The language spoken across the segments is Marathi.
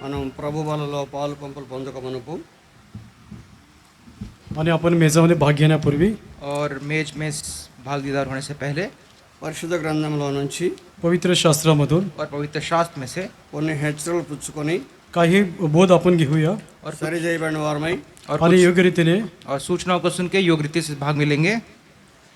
మనం ప్రభు వలలో పాలు పంపులు పొందకమునుపు आणि आपण मेजामध्ये भाग घेण्यापूर्वी और मेज में भागीदार होने से पहले పరిశుద్ధ గ్రంథంలో నుంచి पवित्र शास्त्रामधून और पवित्र शास्त्र में से కొన్ని హెచ్చరికలు పుచ్చుకొని काही बोध आपण घेऊया और సరి చేయబడిన వారమై और आणि कुछ- योग्य रीतीने और सूचनाओं को सुन के योग रीति से भाग मिलेंगे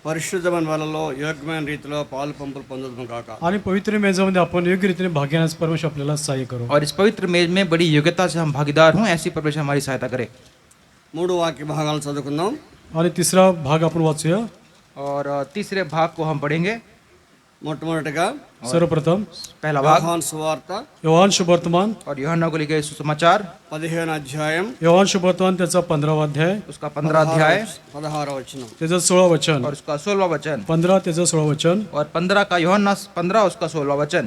పరిశుద్ధమైన వలలో యోగ్యమైన రీతిలో పాలు పంపులు పొందడం కాక. आणि पवित्र मेजामध्ये आपण योग्य रीतीने भाग घेण्यास परमेश्वर आपल्याला सहाय्य करो. और इस पवित्र मेज में बड़ी योग्यता से हम भागीदार हों, ऐसी परमेश्वर हमारी सहायता करे. మూడు వాక్య భాగాలు చదువుకుందాం. आणि तिसरा भाग आपण वाचूया. और तीसरे भाग को हम पढ़ेंगे. మొట్టమొదటిగా सर्वप्रथम पहला भाग యోహాను సువార్త योहान शुभवर्तमान, और यूहन्ना को लिखे सुसमाचार 15వ అధ్యాయం योहान शुभवर्तमान त्याचा 15वा अध्याय, उसका 15 अध्याय 16వ वचనం. त्याचं 16 वचन, और उसका 16वां वचन 15 त्याचं 16 वचन. और 15 का यूहन्ना 15 उसका 16वां वचन.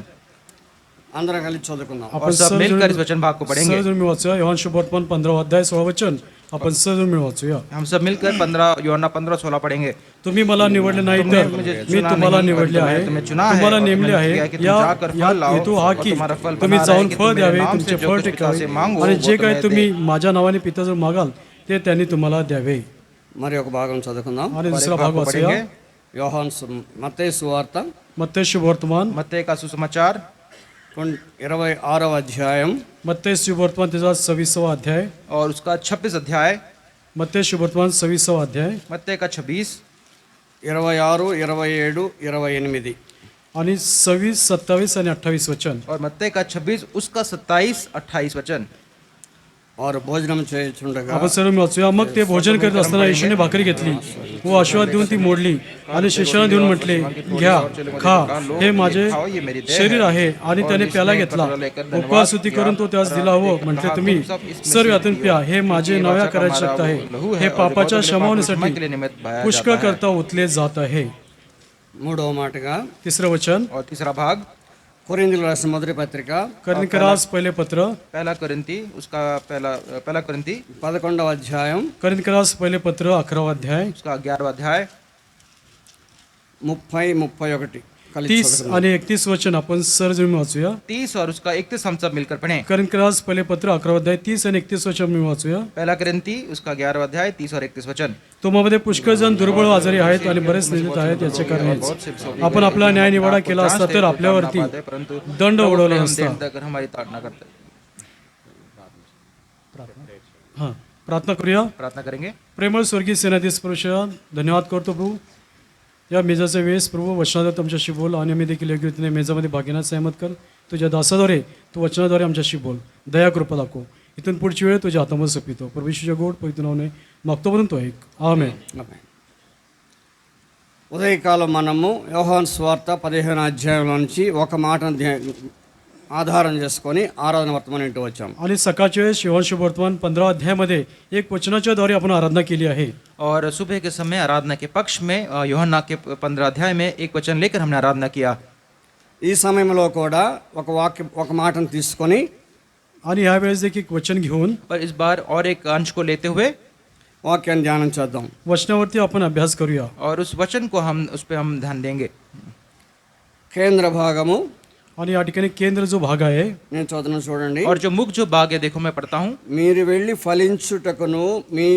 అందరం కలిసి చదువుకుందాం. और सब मिलकर इस वचन भाग को पढ़ेंगे. सहज मी वाचूया. योहान शुभवर्तमान 15वा अध्याय 16 वचन आपण सहज मी वाचूया. हम सब मिलकर 15 यूहन्ना 15 16 पढ़ेंगे. तुम्ही मला निवडले नाही तर मी तुम्हाला निवडले आहे, तुम्हाला नेमले आहे. या हेतू हा की तुम्ही जाऊन फळ द्यावे, तुमचे फळ टिकावे आणि जे काही तुम्ही माझ्या नावाने पित्याजवळ मागाल ते त्यांनी तुम्हाला द्यावे. మరి ఒక భాగం చదువుకుందాం. आणि दुसरा भाग वाचूया. మత్తయి సువార్త मत्तेय शुभवर्तमान, मत्ती का सुसमाचार 26వ అధ్యాయం मत्तेय शुभवर्तमान त्याचा 26वा अध्याय, और उसका 26 अध्याय. मत्तेय शुभवर्तमान 26वा अध्याय मत्ती का 26 26, 27, 28. आणि 26, 27 आणि 28 वचन. और मत्ती का 26 उसका 27 28 वचन. వారు భోజనం చేయుచుండగా आपण सर्व मी वाचूया. मग ते भोजन करत असताना येशूने भाकरी घेतली व आशीर्वाद देऊन ती मोडली आणि शिष्याला देऊन म्हटले, घ्या, खा, हे माझे शरीर आहे. आणि त्याने प्याला घेतला, उपवास स्तुती करून तो त्यास दिला व म्हटले, तुम्ही सर्व यातून प्या, हे माझे नव्या करायची शक्ती आहे. हे पापाच्या क्षमावण्यासाठी पुष्कळ करता ओतले जात आहे. మూడవ మాటగా तिसरं वचन और तीसरा भाग కొరింథీయులకు రాసిన మొదటి పత్రిక करिन्थीकरास पहिले पत्र, पहला कोरिन्थी उसका पहला कोरिन्थी 11వ అధ్యాయం करिन्थीकरास पहिले पत्र 11वा अध्याय, उसका 11वां अध्याय 30, 31 కలిసి 30 చదువుకుందాం. आणि 31 वचन आपण सर्व मी वाचूया. 30 और उसका 31 हम सब मिलकर पढ़ें. करिन्थीकरास पहिले पत्र 11वा अध्याय 30 आणि 31 वचन मी वाचूया. पहला कोरिन्थी उसका 11वां अध्याय 30 और 31 वचन. तुम्हामध्ये पुष्कळ जण दुर्बळ व आजारी आहेत आणि बरेच निंदित आहेत. याचे कारण हेच, आपण आपला न्याय निवाडा केला असता तर आपल्यावरती परंतु दंड उडवला हम नसता. देन देकर हमारी ताड़ना करते. हां, प्रार्थना करूया. प्रार्थना करेंगे. प्रेमळ स्वर्गीय सेनाधीश पुरुष, धन्यवाद करतो प्रभू. या मेजाच्या वेळेस प्रभू वचनाद्वारे तुमच्याशी बोल आणि आम्ही देखील योग्य रीतीने मेजामध्ये भाग घेण्यास सहमत कर. तुझ्या दासाद्वारे तू वचनाद्वारे आमच्याशी बोल, दया कृपा दाखव. इथून पुढची वेळ तुझ्या हातामध्ये सोपितो. प्रभू येशूच्या गोड पवित्र नावाने मागतो म्हणून तो ऐक. आमेन. ఆమేన్. ఉదయకాలం మనము యోహాను సువార్త 15వ అధ్యాయంలో నుంచి ఒక మాటను ఆధారం చేసుకొని ఆరాధన వర్తమానం ఇంటూ వచ్చాం. आणि सकाळच्या वेळेस योहान शुभवर्तमान 15 अध्यायामध्ये एक वचनाच्या द्वारे आपण आराधना केली आहे. और सुबह के समय आराधना के पक्ष में यूहन्ना के 15 अध्याय में एक वचन लेकर हमने आराधना किया. ఈ సమయంలో కూడా ఒక మాటను తీసుకొని आणि यावेळेस देखील एक वचन घेऊन पर इस बार और एक अंश को लेते हुए వాక్యాన్ని ధ్యానం చేద్దాం. वचनावरती आपण अभ्यास करूया. और उस वचन को उस पे हम ध्यान देंगे. కేంద్ర భాగము आणि या ठिकाणी केंद्र जो भाग आहे, నేను చదువును చూడండి. और जो मुख जो भाग है देखो मैं पढ़ता हूँ. మీరు వెళ్ళి ఫలించుటకును మీ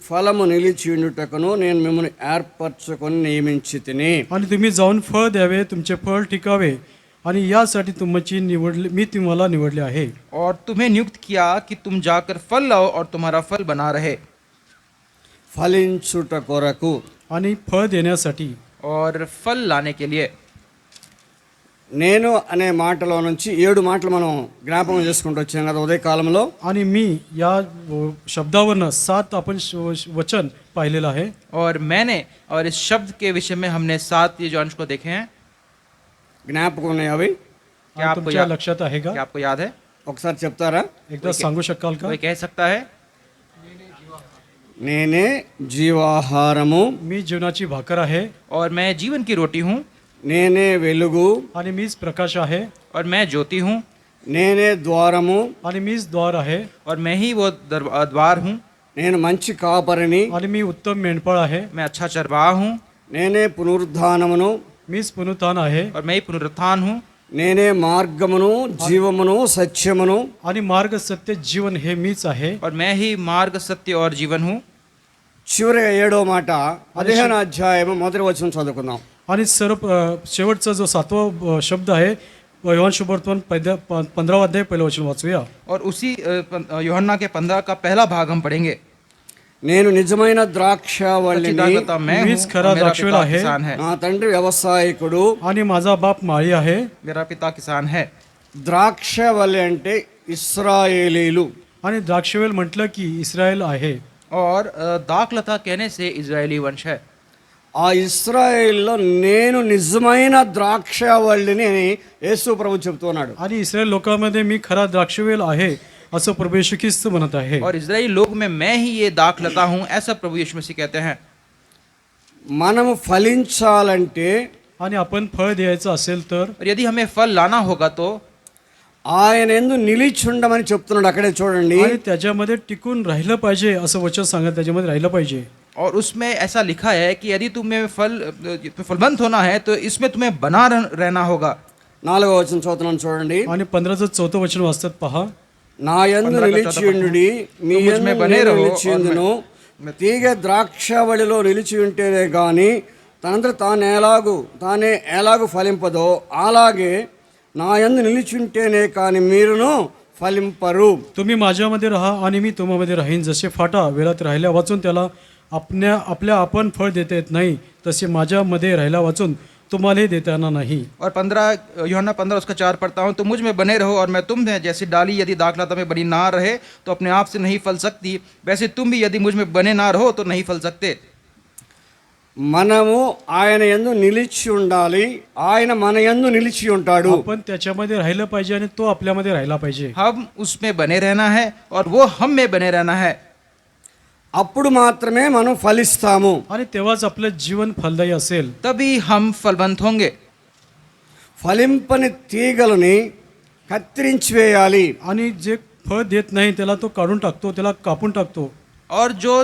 ఫలము నిలిచియుండుటకును నేను మిమ్మల్ని ఏర్పరచుకొని నియమించితిని. आणि तुम्ही जाऊन फळ द्यावे, तुमचे फळ टिकावे आणि यासाठी मी तुम्हाला निवडले आहे. और तुम्हें नियुक्त किया कि तुम जाकर फल लाओ और तुम्हारा फल बना रहे. ఫలించుట కొరకు आणि फळ देण्यासाठी और फल लाने के लिए. నేను అనే మాటలో నుంచి 7 మాటలు మనం జ్ఞాపకం చేసుకుంటూ వచ్చాం కదా ఉదయకాలంలో. आणि मी या शब्दावरनं 7 आपण वचन पाहिलेलं आहे. और मैंने और इस शब्द के विषय में हमने 7 ये जो अंश को देखे हैं. జ్ఞాపకం ఉన్నాయి అవి? क्या आपको तुमच्या लक्षात आहे का? क्या आपको याद है? ఒకసారి చెప్తారా? एकदा सांगू शकाल का? कोई कह सकता है? నేనే జీవాహారము, मी जीवनाची भाकर आहे और मैं जीवन की रोटी हूँ. నేనే వెలుగు, आणि मीच प्रकाश आहे और मैं ज्योति हूँ. నేనే ద్వారము, आणि मीच द्वार आहे और मैं ही वो द्वार हूँ. నేను మంచి కాపరిని, आणि मी उत्तम मेंढपाळ आहे. मैं अच्छा चरवाहा हूँ. నేనే పునరుద్ధానమును, मीच पुनरुत्थान आहे. और मैं ही पुनरुत्थान हूँ. నేనే మార్గమును జీవమును సత్యమును आणि मार्ग सत्य जीवन हे मीच आहे. और मैं ही मार्ग सत्य और जीवन हूँ. చివరి 7వ మాట 15వ అధ్యాయము మొదటి వచనం చదువుకుందాం. आणि शेवटचा जो 7वा शब्द आहे योहान शुभवर्तमान 15वा अध्याय पहिलं वचन वाचूया. और उसी यूहन्ना के 15 का पहला भाग हम पढ़ेंगे. నేను నిజమైన ద్రాక్షావల్లిని, दाता मैं हूँ, मीच खरा और मेरा द्राक्षवेल पिता आहे. किसान है. నా తండ్రి వ్యవసాయకుడు. आणि माझा बाप माळी आहे. मेरा पिता किसान है. ద్రాక్షావల్లి అంటే ఇశ్రాయేలీలు. आणि द्राक्षवेल म्हटलं की इस्रायल आहे. और दाखलता कहने से इजरायली वंश है. ఆ ఇశ్రాయేల్లో నేను నిజమైన ద్రాక్షావల్లిని అని యేసు ప్రభు చెప్తున్నాడు. आणि इस्रायल लोकांमध्ये मी खरा द्राक्षवेल आहे असं प्रभू येशू ख्रिस्त म्हणत आहे. और इजरायली लोग में मैं ही ये दाखलता हूँ, ऐसा प्रभु यीशु मसीह कहते हैं. మనము ఫలించాలంటే आणि आपण फळ द्यायचं असेल तर और यदि हमें फल लाना होगा तो ఆయన యందు నిలిచి ఉండమని చెప్తున్నాడు. అక్కడే చూడండి. आणि त्याच्यामध्ये टिकून राहिलं पाहिजे असं वचन सांगत त्याच्यामध्ये राहिलं पाहिजे. और उसमें ऐसा लिखा है कि यदि तुम्हें फलवंत होना है तो इसमें तुम्हें बना रहना होगा. 4వ వచనం చదువుతున్నాను చూడండి. आणि 15चं 4th वचन वाचतात पहा. నా యందు నిలిచియుండుడి, మీ యందు నేను నిలిచియుందును. తీగ ద్రాక్షావళిలో నిలిచి ఉంటేనే గాని తనంతట తానే ఎలాగు ఫలింపదో అలాగే నా యందు నిలిచి ఉంటేనే కానీ మీరును ఫలింపరు. तुम्ही माझ्यामध्ये राहा आणि मी तुम्हामध्ये राहीन. जसे फाटा वेलात राहिल्या वाचून त्याला आपल्या आपण फळ देता येत नाही, तसे माझ्यामध्ये राहिला वाचून तुम्हालाही देता येणार नाही. और 15 यूहन्ना 15 उसका 4 पढ़ता हूँ. तो मुझ में बने रहो और मैं तुम में. जैसी डाली यदि दाखलता में बनी ना रहे तो अपने आप से नहीं फल सकती, वैसे तुम भी यदि मुझ में बने ना रहो तो नहीं फल सकते. మనము ఆయన యందు నిలిచి ఉండాలి, ఆయన మన యందు నిలిచి ఉంటాడు. आपण त्याच्यामध्ये राहिलं पाहिजे आणि तो आपल्यामध्ये राहिला पाहिजे. हम उसमें बने रहना है और वो हम में बने रहना है. అప్పుడు మాత్రమే మనం ఫలిస్తాము. आणि तेव्हाच आपलं जीवन फलदायी असेल. तभी हम फलवंत होंगे. ఫలింపని తీగలని కత్తిరించి వేయాలి. आणि जे फळ देत नाही त्याला तो काढून टाकतो, त्याला कापून टाकतो. और जो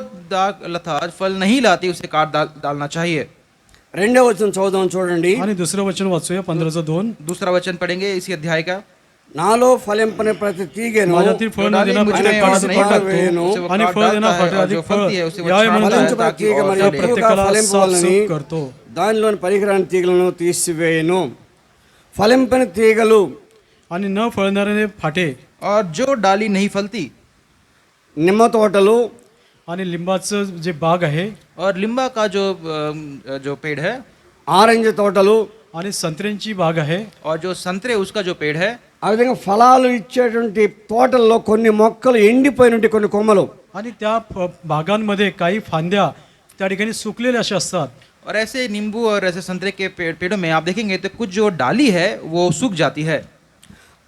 लता फल नहीं लाती उसे काट डालना चाहिए. 2వ వచనం చదువుదాం చూడండి. आणि दुसरं वचन वाचूया 15चं 2. दूसरा वचन पढ़ेंगे इसी अध्याय का. నాలో ఫలింపని ప్రతి తీగను माझ्यातील फळ न देणार मुझे प्रत्येक में काढून नहीं टाकतो वेनो, आणि फळ देणार फाटे और जो अधिक फळ फलती है उसे वो यावे छांटता म्हणून है ఫలించబడిన ताकि తీగ और మరియు फले. ఎక్కువగా प्रत्येकाला ఫలింపవాలని साफ करतो. దానిలోని పనికిరాని తీగలను తీసివేయను. ఫలింపని తీగలు आणि न फळणारे फाटे और जो डाली नहीं फलती నిమ్మ తోటలు, आणि लिंबाचं जे बाग आहे और लिम्बा का जो पेड़ है ఆరెంజ్ తోటలు, आणि संत्र्यांची बाग आहे और जो संतरे उसका जो पेड़ है. ఆ విధంగా ఫలాలు ఇచ్చేటువంటి తోటల్లో కొన్ని మొక్కలు ఎండిపోయినటువంటి కొన్ని కొమ్మలు, आणि त्या बागांमध्ये काही फांद्या त्या ठिकाणी सुकलेल्या अशा असतात. और ऐसे नींबू और ऐसे संतरे के पेड़ों में आप देखेंगे तो कुछ जो डाली है वो सूख जाती है.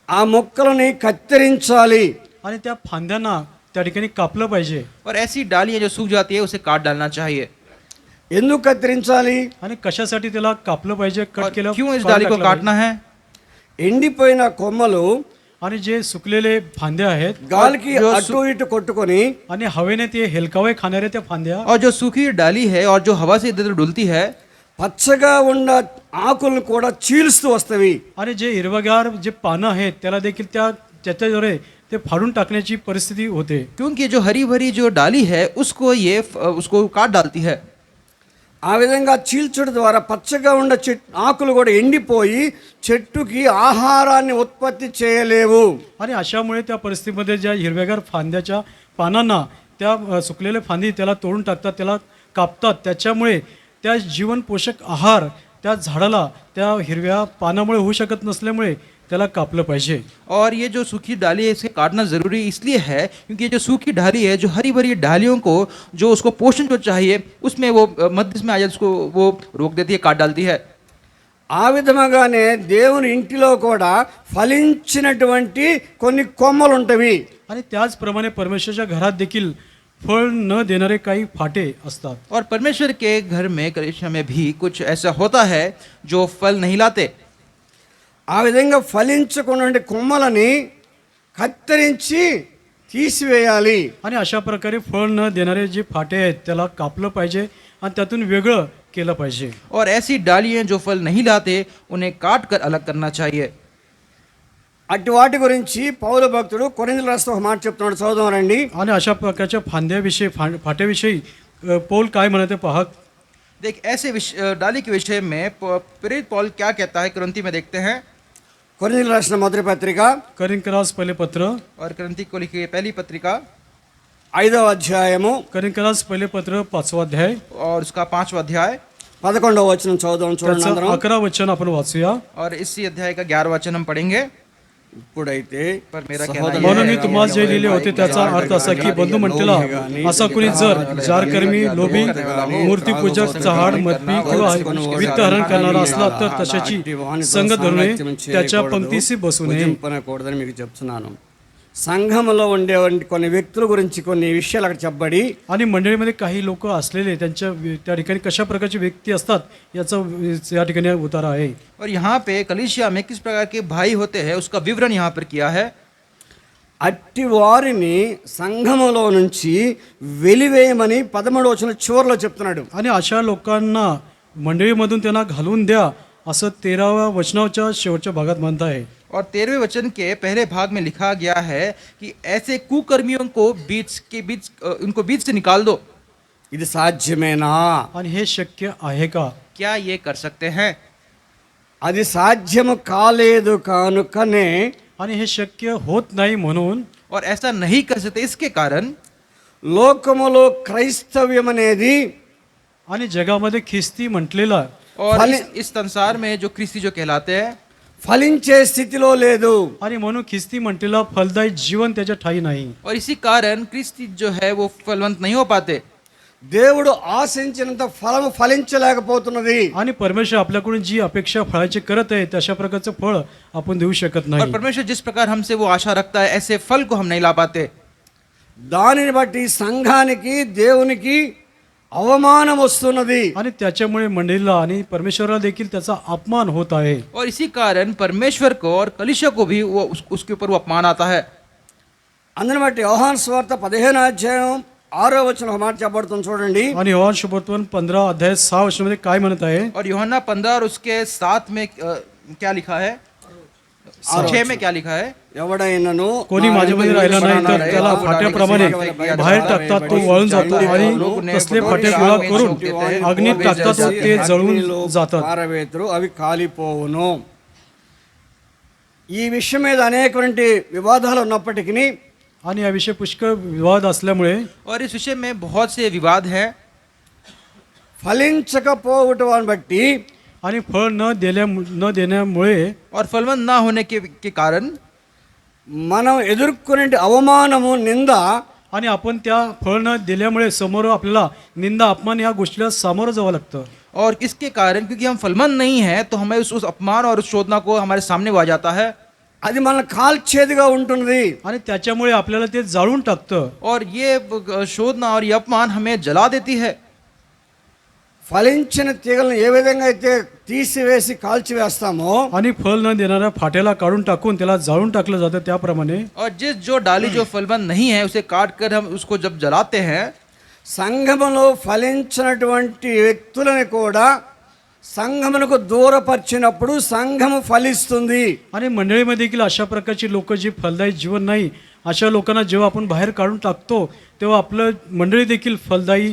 ఆ మొక్కలని కత్తిరించాలి. आणि त्या फांद्यांना त्या ठिकाणी कापलं पाहिजे. और ऐसी डालियाँ जो सूख जाती है उसे काट डालना चाहिए. ఎందుకు కత్తిరించాలి? आणि कशासाठी त्याला कापलं पाहिजे, कट और केलं, क्यों इस काढून डाली को टाकलं काटना है? ఎండిపోయిన కొమ్మలు पाहिजे. आणि जे सुकलेले फांद्या आहेत గాలికి అటు ఇటు కొట్టుకొని आणि हवेने ते हेलकावे खाणाऱ्या त्या फांद्या और जो सूखी डाली है और जो हवा से इधर उधर डुलती है పచ్చగా ఉన్న ఆకులను కూడా చీల్స్తూ వస్తవి. आणि जे हिरवगार जे पानं आहेत त्याला देखील त्याच्याद्वारे ते फाडून टाकण्याची परिस्थिती होते. क्योंकि जो हरी भरी जो डाली है उसको काट डालती है. ఆ విధంగా చీల్చడం ద్వారా పచ్చగా ఉన్న ఆకులు కూడా ఎండిపోయి చెట్టుకి ఆహారాన్ని ఉత్పత్తి చేయలేవు. आणि अशामुळे त्या परिस्थितीमध्ये ज्या हिरव्यागार फांद्याच्या पानांना त्या सुकलेल्या फांदी त्याला तोडून टाकतात, त्याला कापतात. त्याच्यामुळे त्या जीवन पोषक आहार त्या झाडाला त्या हिरव्या पानामुळे होऊ शकत नसल्यामुळे त्याला कापलं पाहिजे. और ये जो सूखी डाली है इसे काटना ज़रूरी इसलिए है क्योंकि ये जो सूखी डाली है जो हरी भरी डालियों को जो उसको पोषण जो चाहिए उसमें वो मध्य में आ जाए उसको वो रोक देती है, काट डालती है. ఆ విధముగానే దేవుని ఇంటిలో కూడా ఫలించినటువంటి కొన్ని కొమ్మలు ఉంటవి. आणि त्याचप्रमाणे परमेश्वराच्या घरात देखील फळ न देणारे काही फाटे असतात. और परमेश्वर के घर में कलीसिया में भी कुछ ऐसा होता है जो फल नहीं लाते. ఆ విధంగా ఫలించకున్నటువంటి కొమ్మలని కత్తిరించి తీసివేయాలి. आणि अशा प्रकारे फळ न देणारे जे फाटे आहेत त्याला कापलं पाहिजे आणि त्यातून वेगळं केलं पाहिजे. और ऐसी डालियाँ जो फल नहीं लाते उन्हें काट कर अलग करना चाहिए. అట్టి వాటి గురించి పౌలు భక్తుడు కొరింథీయుల రాసిన ఒక మాట చెప్తున్నాడు, చదువుదాం రండి. आणि अशा प्रकारच्या फांद्याविषयी फाट्याविषयी पौल काय म्हणते पहा. देख ऐसे डाली के विषय में प्रेरित पौल क्या कहता है कुरिन्थी में देखते हैं. కొరింథీయుల రాసిన మొదటి పత్రిక करिंकरास पहिले पत्र और कुरिन्थी को लिखी पहली पत्रिका 5వ అధ్యాయము करिंकरास पहिले पत्र 5वा अध्याय और उसका 5वां अध्याय 11వ వచనం చదువుదాం చూడండి त्याचं అందరం. 11 वचन आपण वाचूया. और इसी अध्याय का 11वां वचन हम पढ़ेंगे. ఇప్పుడైతే पर मेरा कहना సహోదరులారా, यह म्हणून मी है तुम्हाला जे लिहिले होते त्याचा अर्थ असा की बंधू म्हणतेला असा कुणी जर जारकर्मी, लोभी, मूर्तीपूजक, चहाड, मतपी किंवा वित्तहरण करणारा असला तर तशाची संगत धरू नये, त्याच्या पंक्तीशी बसू नये. భుజింపనకూడదని మీకు చెప్తున్నాను. సంఘములో ఉండేటువంటి కొన్ని వ్యక్తుల గురించి కొన్ని విషయాలు అక్కడ చెప్పబడి, आणि मंडळीमध्ये काही लोक असलेले त्यांच्या त्या ठिकाणी कशा प्रकारची व्यक्ती असतात याचा या ठिकाणी उतारा आहे. और यहाँ पे कलीसिया में किस प्रकार के भाई होते हैं उसका विवरण यहाँ पर किया है. అట్టి వారిని సంఘములో నుంచి వెలివేయమని 13వ వచనం చివరిలో చెప్తున్నాడు. आणि अशा लोकांना मंडळीमधून त्यांना घालून द्या असं 13व्या वचनाच्या शेवटच्या भागात म्हणत आहे. और 13वें वचन के पहले भाग में लिखा गया है कि ऐसे कुकर्मियों को उनको बीच से निकाल दो. ఇది సాధ్యమేనా? आणि हे शक्य आहे का? क्या ये कर सकते हैं? అది సాధ్యము కాలేదు కానుకనే आणि हे शक्य होत नाही म्हणून और ऐसा नहीं कर सकते इसके कारण లోకములో క్రైస్తవ్యం అనేది आणि जगामध्ये ख्रिस्ती म्हटलेला और इस संसार में जो ख्रिस्ती जो कहलाते हैं ఫలించే స్థితిలో లేదు. आणि म्हणून ख्रिस्ती म्हटलेला फलदायी जीवन त्याच्या ठाई नाही. और इसी कारण ख्रिस्ती जो है वो फलवंत नहीं हो पाते. దేవుడు ఆశించినంత ఫలము ఫలించలేకపోతున్నది. आणि परमेश्वर आपल्याकडून जी अपेक्षा फळाची करत आहे तशा प्रकारचं फळ आपण देऊ शकत और नाही. परमेश्वर जिस प्रकार हमसे वो आशा रखता है ऐसे फल को हम नहीं ला पाते. దానిని బట్టి సంఘానికి దేవునికి అవమానం వస్తున్నది. आणि त्याच्यामुळे मंडळीला आणि परमेश्वराला देखील त्याचा अपमान होत आहे. और इसी कारण परमेश्वर को और कलीसिया को भी वो उसके ऊपर वो अपमान आता है. అందుని బట్టి యోహాను సువార్త 15వ అధ్యాయం 6వ వచనం ఒక మాట చెప్పబడుతుంది చూడండి. आणि योहान शुभवर्तमान 15 अध्याय 6 वचनामध्ये काय म्हणत आहे. और यूहन्ना 15 और उसके 7 में क्या लिखा है, 6 में क्या लिखा है. ఎవడైనను कोणी माझ्यामध्ये राहिला नाही तर त्याला फाट्याप्रमाणे बाहेर टाकतात, तो वळून जातो आणि कसले फाटे गोळा करून अग्नीत टाकतात व ते जळून जातात. పారవేతురు, అవి కాలిపోవును. ఈ విషయం మీద అనేకటువంటి వివాదాలు ఉన్నప్పటికీ आणि याविषयी पुष्कळ विवाद असल्यामुळे और इस विषय में बहुत से विवाद हैं. ఫలించకపోవటాన్ని బట్టి आणि फळ न देण्यामुळे और फलवंत ना होने के कारण మనం ఎదుర్కొనే అవమానము నింద आणि आपण त्या फळ न दिल्यामुळे समोर आपल्याला निंदा अपमान या गोष्टीला सामोरं जावं लागतं. और किसके कारण, क्योंकि हम फलवंत नहीं हैं तो हमें उस अपमान और उस शोधना को हमारे सामने वो आ जाता है. అది మనల్ని కాల్చేదిగా ఉంటుంది. आणि त्याच्यामुळे आपल्याला ते जाळून टाकतं. और ये शोधना और ये अपमान हमें जला देती है. ఫలించిన తీగలను ఏ విధంగా అయితే తీసివేసి కాల్చివేస్తామో आणि फळ न देणाऱ्या फाट्याला काढून टाकून त्याला जाळून टाकलं जातं त्याप्रमाणे और जो डाली जो फलवंत नहीं है उसे काट कर हम उसको जब जलाते हैं, సంఘములో ఫలించినటువంటి వ్యక్తులను కూడా సంఘమునకు దూరపరిచినప్పుడు సంఘము ఫలిస్తుంది. आणि मंडळीमध्ये देखील अशा प्रकारची लोक जी फलदायी जीवन नाही अशा लोकांना जेव्हा आपण बाहेर काढून टाकतो तेव्हा आपलं मंडळी देखील फलदायी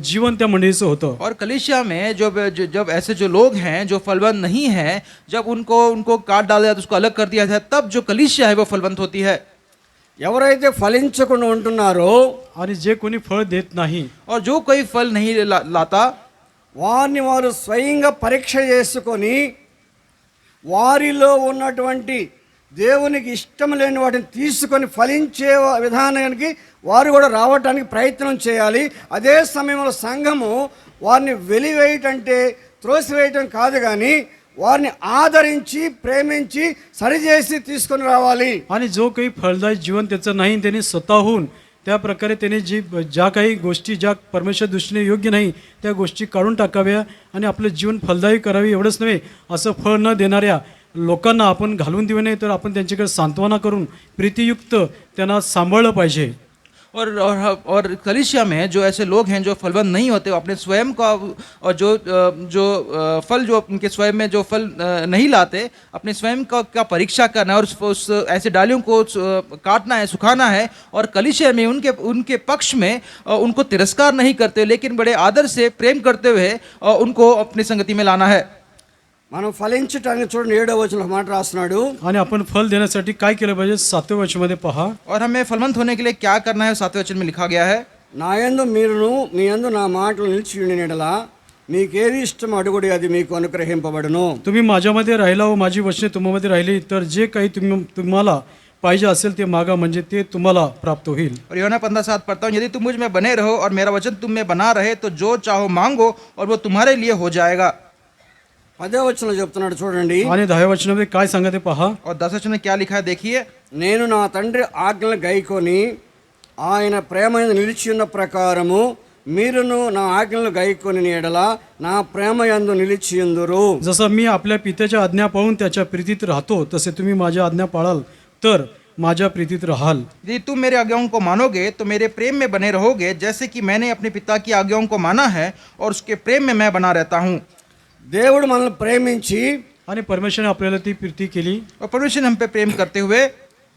जीवन त्या मंडळीचं होतं. और कलीसिया में जब ऐसे जो लोग हैं जो फलवंत नहीं हैं, जब उनको काट डाला जाता है, उसको अलग कर दिया जाता है, तब जो कलीसिया है वो फलवंत होती है. ఎవరైతే ఫలించకుండా ఉంటున్నారో आणि जे कोणी फळ देत नाही और जो कोई फल नहीं लाता వారిని వారు స్వయంగా పరీక్ష చేసుకొని వారిలో ఉన్నటువంటి దేవునికి ఇష్టం లేని వాటిని తీసుకొని ఫలించే విధానానికి వారు కూడా రావడానికి ప్రయత్నం చేయాలి. అదే సమయంలో సంఘము వారిని వెలివేయటంటే త్రోసివేయటం కాదు, కానీ వారిని ఆదరించి ప్రేమించి సరిచేసి తీసుకొని రావాలి. आणि जो काही फलदायी जीवन त्याचं नाही त्यांनी स्वतःहून त्या प्रकारे त्यांनी ज्या काही गोष्टी ज्या परमेश्वर दृष्टीने योग्य नाही त्या गोष्टी काढून टाकाव्या आणि आपलं जीवन फलदायी करावी. एवढंच नव्हे, असं फळ न देणाऱ्या लोकांना आपण घालून देऊ नये, तर आपण त्यांच्याकडे सांत्वना करून प्रीतियुक्त त्यांना सांभाळलं पाहिजे. और कलीसिया में जो ऐसे लोग हैं जो फलवंत नहीं होते, वो अपने स्वयं का और फल जो उनके स्वयं में जो फल नहीं लाते, अपने स्वयं का परीक्षा करना है और उस ऐसे डालियों को काटना है, सुखाना है, और कलीसिया में उनके पक्ष में उनको तिरस्कार नहीं करते, लेकिन बड़े आदर से प्रेम करते हुए उनको अपनी संगति में लाना है। మనం ఫలించటానికి చూడండి 7వ వచనంలో మాట రాస్తున్నాడు. आणि आपण फल देण्यासाठी काय केलं पाहिजे 7व्या वचनामध्ये पहा. और हमें फलवंत होने के लिए क्या करना है 7वें वचन में लिखा गया है, నా యందు మీరును మీ యందు నా మాటలు నిలిచి ఉండిన యెడల మీకేది ఇష్టమో అడుగుడి అది మీకు అనుగ్రహింపబడును. तुम्ही माझ्यामध्ये राहिला व माझी वचने तुम्हामध्ये राहिली तर जे काही तुम्हाला पाहिजे असेल ते मागा, म्हणजे ते तुम्हाला प्राप्त होईल. और यूहन्ना 15:7 पढ़ता हूँ, यदि तुम मुझ में बने रहो और मेरा वचन तुम में बना रहे तो जो चाहो मांगो और वो तुम्हारे लिए हो जाएगा. 10వ వచనంలో చెప్తున్నాడు చూడండి. आणि 10व्या वचनामध्ये काय सांगते पहा. और 10वें वचन में क्या लिखा है देखिए, నేను నా తండ్రి ఆజ్ఞలను గైకొని ఆయన ప్రేమ యందు నిలిచి ఉన్న ప్రకారము మీరును నా ఆజ్ఞలను గైకొని యెడల నా ప్రేమ యందు నిలిచి ఉందురు. जसं मी आपल्या पित्याच्या आज्ञा पाळून त्याच्या प्रीतीत राहतो तसे तुम्ही माझ्या आज्ञा पाळाल तर माझ्या प्रीतीत राहाल. यदि तुम मेरे आज्ञाओं को मानोगे तो मेरे प्रेम में बने रहोगे, जैसे कि मैंने अपने पिता की आज्ञाओं को माना है और उसके प्रेम में मैं बना रहता हूँ. దేవుడు మనల్ని ప్రేమించి आणि परमेश्वराने आपल्याला ती प्रीती केली और परमेश्वर ने हम पे प्रेम करते हुए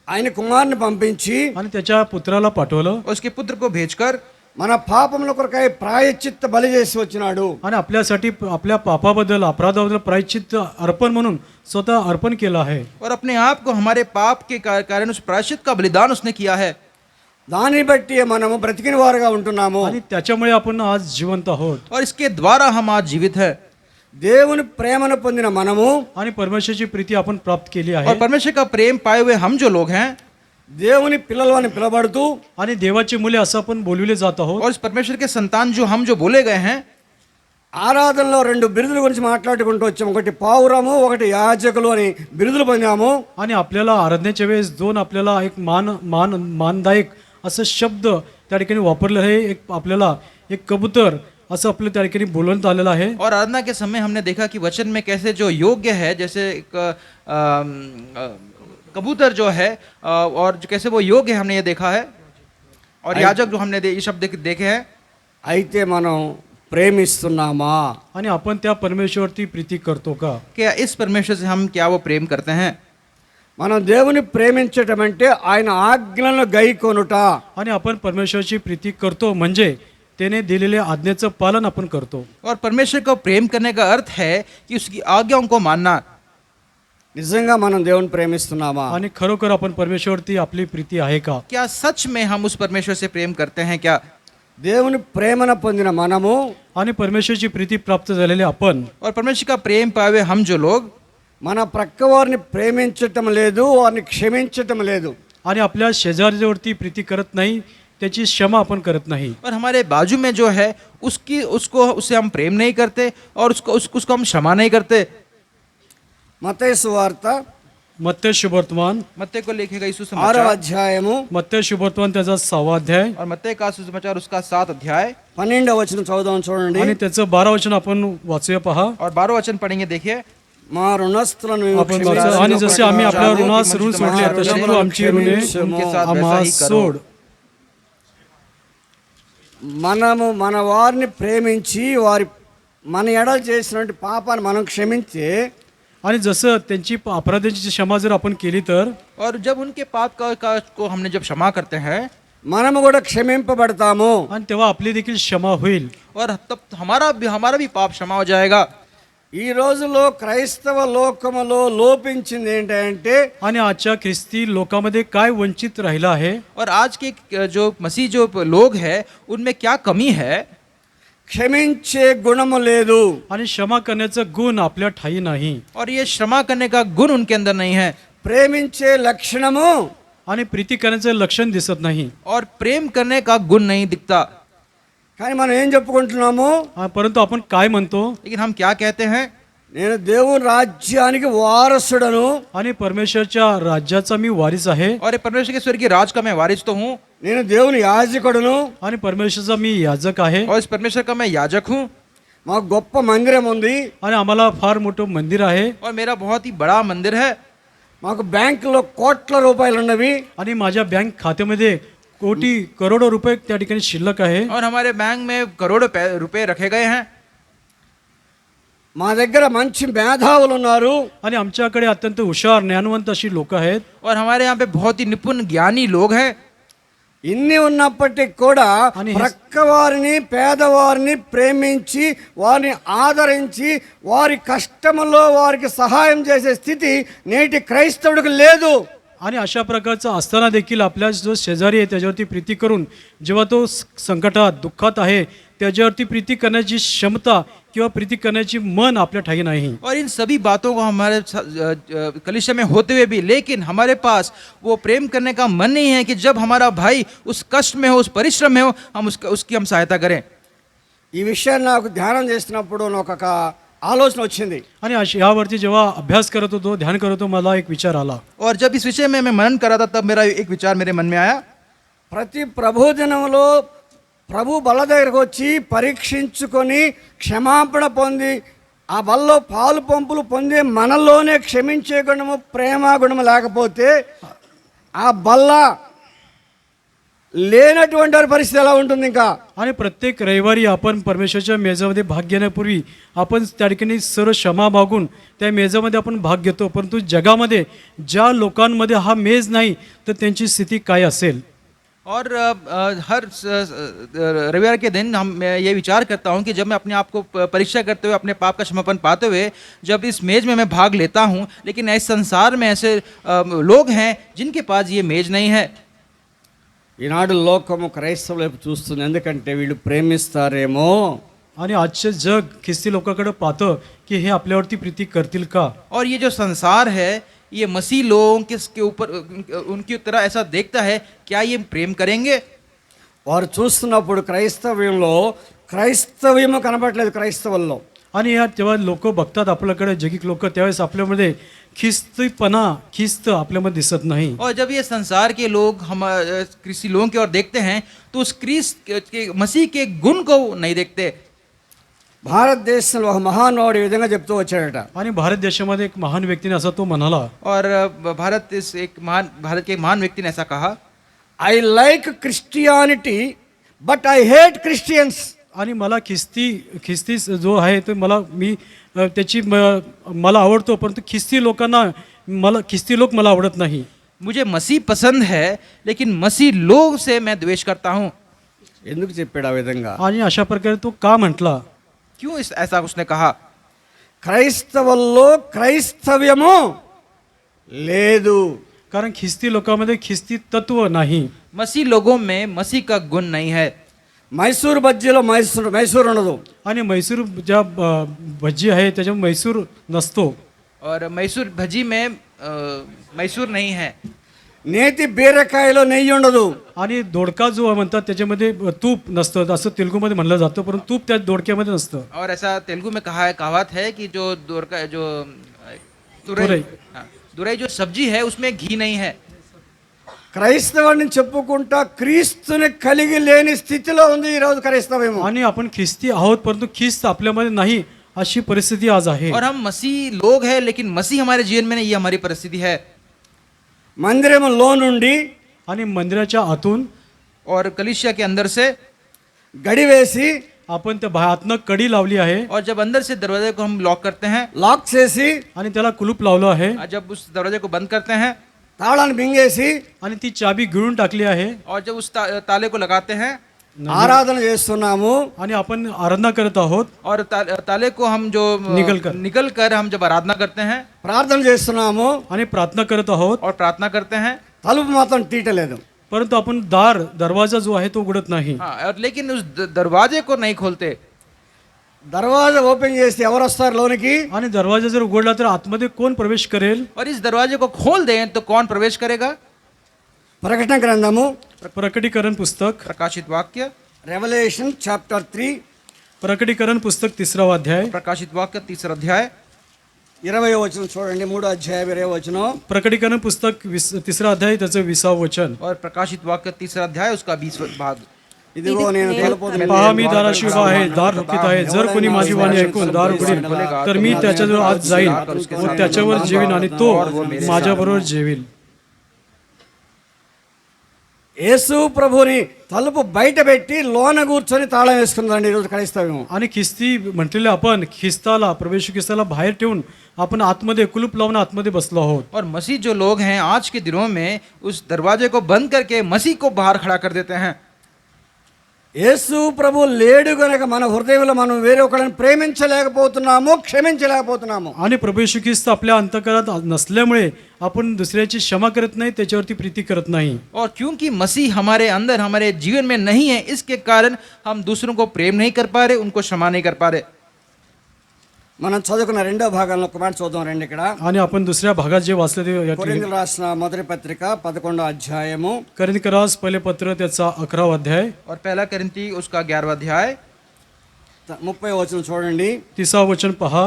ఆయన కుమారుని పంపించి आणि त्याच्या पुत्राला पाठवलं और उसके पुत्र को भेजकर మన పాపముల కొరకై ప్రాయశ్చిత్త బలి చేసి వచ్చినాడు. आणि आपल्यासाठी आपल्या पापाबद्दल अपराधाबद्दल प्रायश्चित्त अर्पण म्हणून स्वतः अर्पण केलं आहे. और अपने आप को हमारे पाप के कारण उस प्रायश्चित का बलिदान उसने किया है. దాన్ని బట్టి మనము బ్రతికిన వారుగా ఉంటున్నాము. आणि त्याच्यामुळे आपण आज जिवंत आहोत. और इसके द्वारा हम आज जीवित है. దేవుని ప్రేమను పొందిన మనము आणि परमेश्वराची प्रीती आपण प्राप्त केली आहे. और परमेश्वर का प्रेम पाए हुए हम जो लोग हैं దేవుని పిల్లలు అని పిలబడుతూ आणि देवाची मुले असं आपण बोलविले जात आहोत. और इस परमेश्वर के संतान जो हम जो बोले गए हैं, ఆరాధనలో 2 బిరుదుల గురించి మాట్లాడుకుంటూ వచ్చాము. ఒకటి పావురము, ఒకటి యాజకులు అని బిరుదులు పొందాము. आणि आपल्याला आराधनेच्या वेळेस दोन आपल्याला एक मानदायक असं शब्द त्या ठिकाणी वापरलं आहे. एक आपल्याला एक कबूतर असं आपल्या त्या ठिकाणी बोलवण्यात आलेलं आहे. और आराधना के समय हमने देखा कि वचन में कैसे जो योग्य है, जैसे एक कबूतर जो है और कैसे वो योग्य है, हमने ये देखा है. और याजक जो हमने ये शब्द देखे हैं. అయితే మనం ప్రేమిస్తున్నామా? आणि आपण त्या परमेश्वरती प्रीती करतो का? क्या इस परमेश्वर से हम क्या वो प्रेम करते हैं? మనం దేవుని ప్రేమించటం అంటే ఆయన ఆజ్ఞలను గైకొనుట. आणि आपण परमेश्वराची प्रीती करतो म्हणजे त्याने दिलेल्या आज्ञेचं पालन आपण करतो. और परमेश्वर को प्रेम करने का अर्थ है कि उसकी आज्ञाओं को मानना. నిజంగా మనం దేవుని ప్రేమిస్తున్నామా? आणि खरोखर आपण परमेश्वरती आपली प्रीती आहे का? क्या सच में हम उस परमेश्वर से प्रेम करते हैं क्या? దేవుని ప్రేమను పొందిన మనము आणि परमेश्वराची प्रीती प्राप्त झालेले आपण और परमेश्वर का प्रेम पाए हुए हम जो लोग మన ప్రక్క వారిని ప్రేమించటం లేదు, వారిని క్షమించటం లేదు. आणि आपल्या शेजाऱ्यावरती प्रीती करत नाही, त्याची क्षमा आपण करत नाही. और हमारे बाजू में जो है उससे हम प्रेम नहीं करते और उसको हम क्षमा नहीं करते. మత్తయి సువార్త मत्ते शुभवर्तमान मत्ते को लिखेगा यीशु 6వ समाचार అధ్యాయము मत्ते शुभवर्तमान त्याचा 6वा अध्याय और मत्ते का सुसमाचार उसका 7 अध्याय 12వ వచనం చదువుదాం చూడండి. आणि त्याचं 12 वचन आपण वाचूया पहा. और 12 वचन पढ़ेंगे देखिए. మా రుణస్థులను మేము आपण క్షమించు. वाचू. आणि जसे आम्ही आपल्या ऋणास ऋण सोडले तशी तू आमची ऋणे आम्हास सोड. మనము మన వారిని ప్రేమించి మన ఎడలు చేసినటువంటి పాపాన్ని మనం క్షమించి आणि जसं त्यांची अपराधांची क्षमा जर आपण केली तर और जब उनके पाप को हमने जब क्षमा करते हैं మనము కూడా క్షమింపబడతాము. आणि तेव्हा आपली देखील क्षमा होईल. और तब हमारा भी पाप क्षमा हो जाएगा. ఈ రోజులో క్రైస్తవ లోకములో లోపించింది ఏంటంటే आणि आजच्या ख्रिस्ती लोकांमध्ये काय वंचित राहिलं आहे? और आज के जो मसीह जो लोग हैं उनमें क्या कमी है? క్షమించే గుణము లేదు. आणि क्षमा करण्याचं गुण आपल्या ठाई नाही. और ये क्षमा करने का गुण उनके अंदर नहीं है. ప్రేమించే లక్షణము आणि प्रीती करण्याचं लक्षण दिसत नाही. और प्रेम करने का गुण नहीं दिखता. కానీ మనం ఏం చెప్పుకుంటున్నాము? परंतु आपण काय म्हणतो? लेकिन हम क्या कहते हैं? నేను దేవుని రాజ్యానికి వారసుడను. आणि परमेश्वरच्या राज्याचा मी वारिस आहे. और ये परमेश्वर के स्वर्गीय राज का मैं वारिस तो हूँ. నేను దేవుని యాజకుడును. आणि परमेश्वरचा मी याजक आहे. और इस परमेश्वर का मैं याजक हूँ. మాకు గొప్ప మందిరం ఉంది. आणि आम्हाला फार मोठं मंदिर आहे. और मेरा बहुत ही बड़ा मंदिर है. మాకు బ్యాంకులో కోట్ల రూపాయలు ఉన్నవి. आणि माझ्या बँक खात्यामध्ये कोटी करोडो रुपये त्या ठिकाणी शिल्लक आहे और हमारे बैंक में करोड़ों रुपए रखे गए हैं మా దగ్గర మంచి మేధావులు ఉన్నారు, आणि आमच्याकडे अत्यंत हुशार ज्ञानवंत अशी लोक आहेत और हमारे यहाँ पे बहुत ही निपुण ज्ञानी लोग हैं ఇన్ని ఉన్నప్పటికీ కూడా అని ప్రక్కవారిని పేదవారిని ప్రేమించి వారిని ఆదరించి వారి కష్టములో వారికి సహాయం చేసే స్థితి నేటి క్రైస్తవుడికి లేదు. आणि अशा प्रकारचा असताना देखील आपल्या जो शेजारी आहे त्याच्यावरती प्रीती करून जेव्हा तो संकटात दुःखात आहे त्याच्यावरती प्रीती करण्याची क्षमता किंवा प्रीती करण्याची मन आपल्या ठाई नाही. और इन सभी बातों को हमारे कलीसिया में होते हुए भी लेकिन हमारे पास वो प्रेम करने का मन नहीं है कि जब हमारा भाई उस कष्ट में हो, उस परिश्रम में हो, हम उसकी हम सहायता करें. ఈ విషయాన్ని నాకు ధ్యానం చేసినప్పుడు నాకు ఒక ఆలోచన వచ్చింది. आणि यावरती जेव्हा अभ्यास करत होतो ध्यान करत होतो मला एक विचार आला. और जब इस विषय में मैं मनन कर रहा था तब मेरा एक विचार मेरे मन में आया. ప్రతి ప్రభుదినంలో ప్రభు బల్ల దగ్గరకు వచ్చి పరీక్షించుకొని క్షమాపణ పొంది ఆ బల్లో పాలు పంపులు పొందే మనల్లోనే క్షమించే గుణము ప్రేమ గుణము లేకపోతే ఆ బల్ల లేనటువంటి వారి పరిస్థితి ఎలా ఉంటుంది? ఇంకా आणि प्रत्येक रविवारी आपण परमेश्वरच्या मेजामध्ये भाग घेण्यापूर्वी आपण त्या ठिकाणी सर्व क्षमा मागून त्या मेजामध्ये आपण भाग घेतो, परंतु जगामध्ये ज्या लोकांमध्ये हा मेज नाही तर त्यांची स्थिती काय असेल. और हर रविवार के दिन मैं ये विचार करता हूँ कि जब मैं अपने आप को परीक्षा करते हुए अपने पाप का क्षमापण पाते हुए जब इस मेज में मैं भाग लेता हूँ, लेकिन इस संसार में ऐसे लोग हैं जिनके पास ये मेज नहीं है. ఈనాడు లోకము క్రైస్తవుల వైపు చూస్తుంది, ఎందుకంటే వీళ్ళు ప్రేమిస్తారేమో. आणि आजचे जग ख्रिस्ती लोकांकडे पाहतं की हे आपल्यावरती प्रीती करतील का. और ये जो संसार है ये मसीह लोगों के ऊपर उनकी तरह ऐसा देखता है, क्या ये प्रेम करेंगे? వారు చూస్తున్నప్పుడు క్రైస్తవ్యము కనబడలేదు క్రైస్తవుల్లో. आणि या जेव्हा लोक बघतात आपल्याकडे जगिक लोक त्यावेळेस आपल्यामध्ये खिस्त आपल्यामध्ये दिसत नाही. और जब ये संसार के लोग हम क्रिस्ती लोगों की ओर देखते हैं तो उस के मसीह के गुण को नहीं देखते. భారతదేశంలో ఒక మహానుభావుడు ఈ విధంగా చెప్తూ వచ్చాడట. आणि भारत देशामध्ये एक महान व्यक्तीने असा तो म्हणाला. और भारत के एक महान व्यक्ति ने ऐसा कहा, I like Christianity but I hate Christians. आणि मला ख्रिस्ती जो आहे तो मला आवडतो, परंतु ख्रिस्ती लोक मला आवडत नाही. मुझे मसीह पसंद है लेकिन मसीह लोग से मैं द्वेष करता हूँ. ఎందుకు చెప్పాడు ఆ విధంగా? आणि अशा प्रकारे तो का म्हटला? क्यों ऐसा उसने कहा? క్రైస్తవుల్లో క్రైస్తవ్యము లేదు. कारण ख्रिस्ती लोकांमध्ये ख्रिस्ती तत्व नाही. मसीह लोगों में मसीह का गुण नहीं है. మైసూర్ బజ్జీలో మైసూర్ ఉండదు. आणि मैसूर ज्या भजी आहे त्याच्यामध्ये मैसूर नसतो. और मैसूर भजी में मैसूर नहीं है. నేతి బీరకాయలో నెయ్యి ఉండదు. आणि दोडका जो म्हणतात त्याच्यामध्ये तूप नसतं, असं तेलुगूमध्ये म्हणलं जातं, परंतु तूप त्या दोडक्यामध्ये नसतं. और ऐसा तेलुगु में कहावत है कि जो दोडका जो तुरई जो सब्जी है उसमें घी नहीं है. క్రైస్తవాన్ని చెప్పుకుంటా క్రీస్తుని కలిగి లేని స్థితిలో ఉంది ఈరోజు క్రైస్తవ్యము. आणि आपण ख्रिस्ती आहोत परंतु ख्रिस्त आपल्यामध्ये नाही अशी परिस्थिती आज आहे. और हम मसीह लोग हैं लेकिन मसीह हमारे जीवन में नहीं, ये हमारी परिस्थिति है. మందిరములో నుండి आणि मंदिराच्या आतून और कलीसिया के अंदर से గడి వేసి आपण त्या आतनं कडी लावली आहे. और जब अंदर से दरवाजे को हम लॉक करते हैं, లాక్ చేసి आणि त्याला कुलूप लावलं आहे. जब उस दरवाजे को बंद करते हैं తాళాన్ని బింగేసి आणि ती चाबी गिळून टाकली आहे. और जब उस ताले को लगाते हैं ఆరాధన చేస్తున్నాము. आणि आपण आराधना करत आहोत. और ताले को हम जो निकल कर हम जब आराधना करते हैं, ప్రార్థన చేస్తున్నాము आणि प्रार्थना करत आहोत, और प्रार्थना करते हैं, తలుపు మాత్రం తీయటలేదు. परंतु आपण दरवाजा जो आहे तो उघडत नाही. हाँ, और लेकिन उस दरवाजे को नहीं खोलते. దర్వాజా ఓపెన్ చేస్తే ఎవరు వస్తారు లోనికి? आणि दरवाजा जर उघडला तर आतमध्ये कोण प्रवेश करेल? और इस दरवाजे को खोल दें तो कौन प्रवेश करेगा? ప్రకటన గ్రంథము प्रकटीकरण पुस्तक प्रकाशित वाक्य రెవల్యూషన్ చాప్టర్ 3 प्रकटीकरण पुस्तक 3वा अध्याय. प्रकाशित वाक्य 3 अध्याय 20వ వచనం చూడండి. 3వ అధ్యాయం 20వ వచనం. प्रकटीकरण पुस्तक 3रा अध्याय त्याचं 20वे वचन. और प्रकाशित वाक्य 3 अध्याय उसका 20वां भाग. ఇదిగో నేను తలుపు पहा मी दाराशी उभा आहे, दार ठोकीत आहे. जर कोणी माझी वाणी ऐकून दार उघडील तर मी त्याच्याजवळ आत जाईल व त्याच्यावर जेवीन आणि तो माझ्याबरोबर जेवील. యేసు ప్రభుని తలుపు బయట పెట్టి లోన కూర్చొని తాళం వేసుకుందండి ఈరోజు క్రైస్తవ్యం. आणि ख्रिस्ती म्हटलेले आपण ख्रिस्ताला प्रभू येशू ख्रिस्ताला बाहेर ठेवून आपण आतमध्ये कुलूप लावून आतमध्ये बसलो आहोत. और मसीह जो लोग हैं आज के दिनों में उस दरवाजे को बंद करके मसीह को बाहर खड़ा कर देते हैं. యేసు ప్రభు లేడు గనక మన హృదయంలో మనం వేరే ఒకరిని ప్రేమించలేకపోతున్నాము, క్షమించలేకపోతున్నాము. आणि प्रभू येशू ख्रिस्त आपल्या अंतःकरणात नसल्यामुळे आपण दुसऱ्याची क्षमा करत नाही, त्याच्यावरती प्रीती करत नाही. और क्योंकि मसीह हमारे अंदर हमारे जीवन में नहीं है, इसके कारण हम दूसरों को प्रेम नहीं कर पा रहे, उनको क्षमा नहीं कर पा रहे. మనం చదువుకున్న రెండో భాగంలో ఒక మాట చూద్దాం రండి. ఇక్కడ आणि आपण दुसऱ्या भागात जे वाचले ते या ठिकाणी కొరింథీయులకు రాసిన మొదటి పత్రిక 11వ అధ్యాయము करिन्थकरास पहिले पत्र त्याचा 11वा अध्याय और पहला करिन्थी उसका 11वां अध्याय 30వ వచనం చూడండి. 30वा वचन पहा.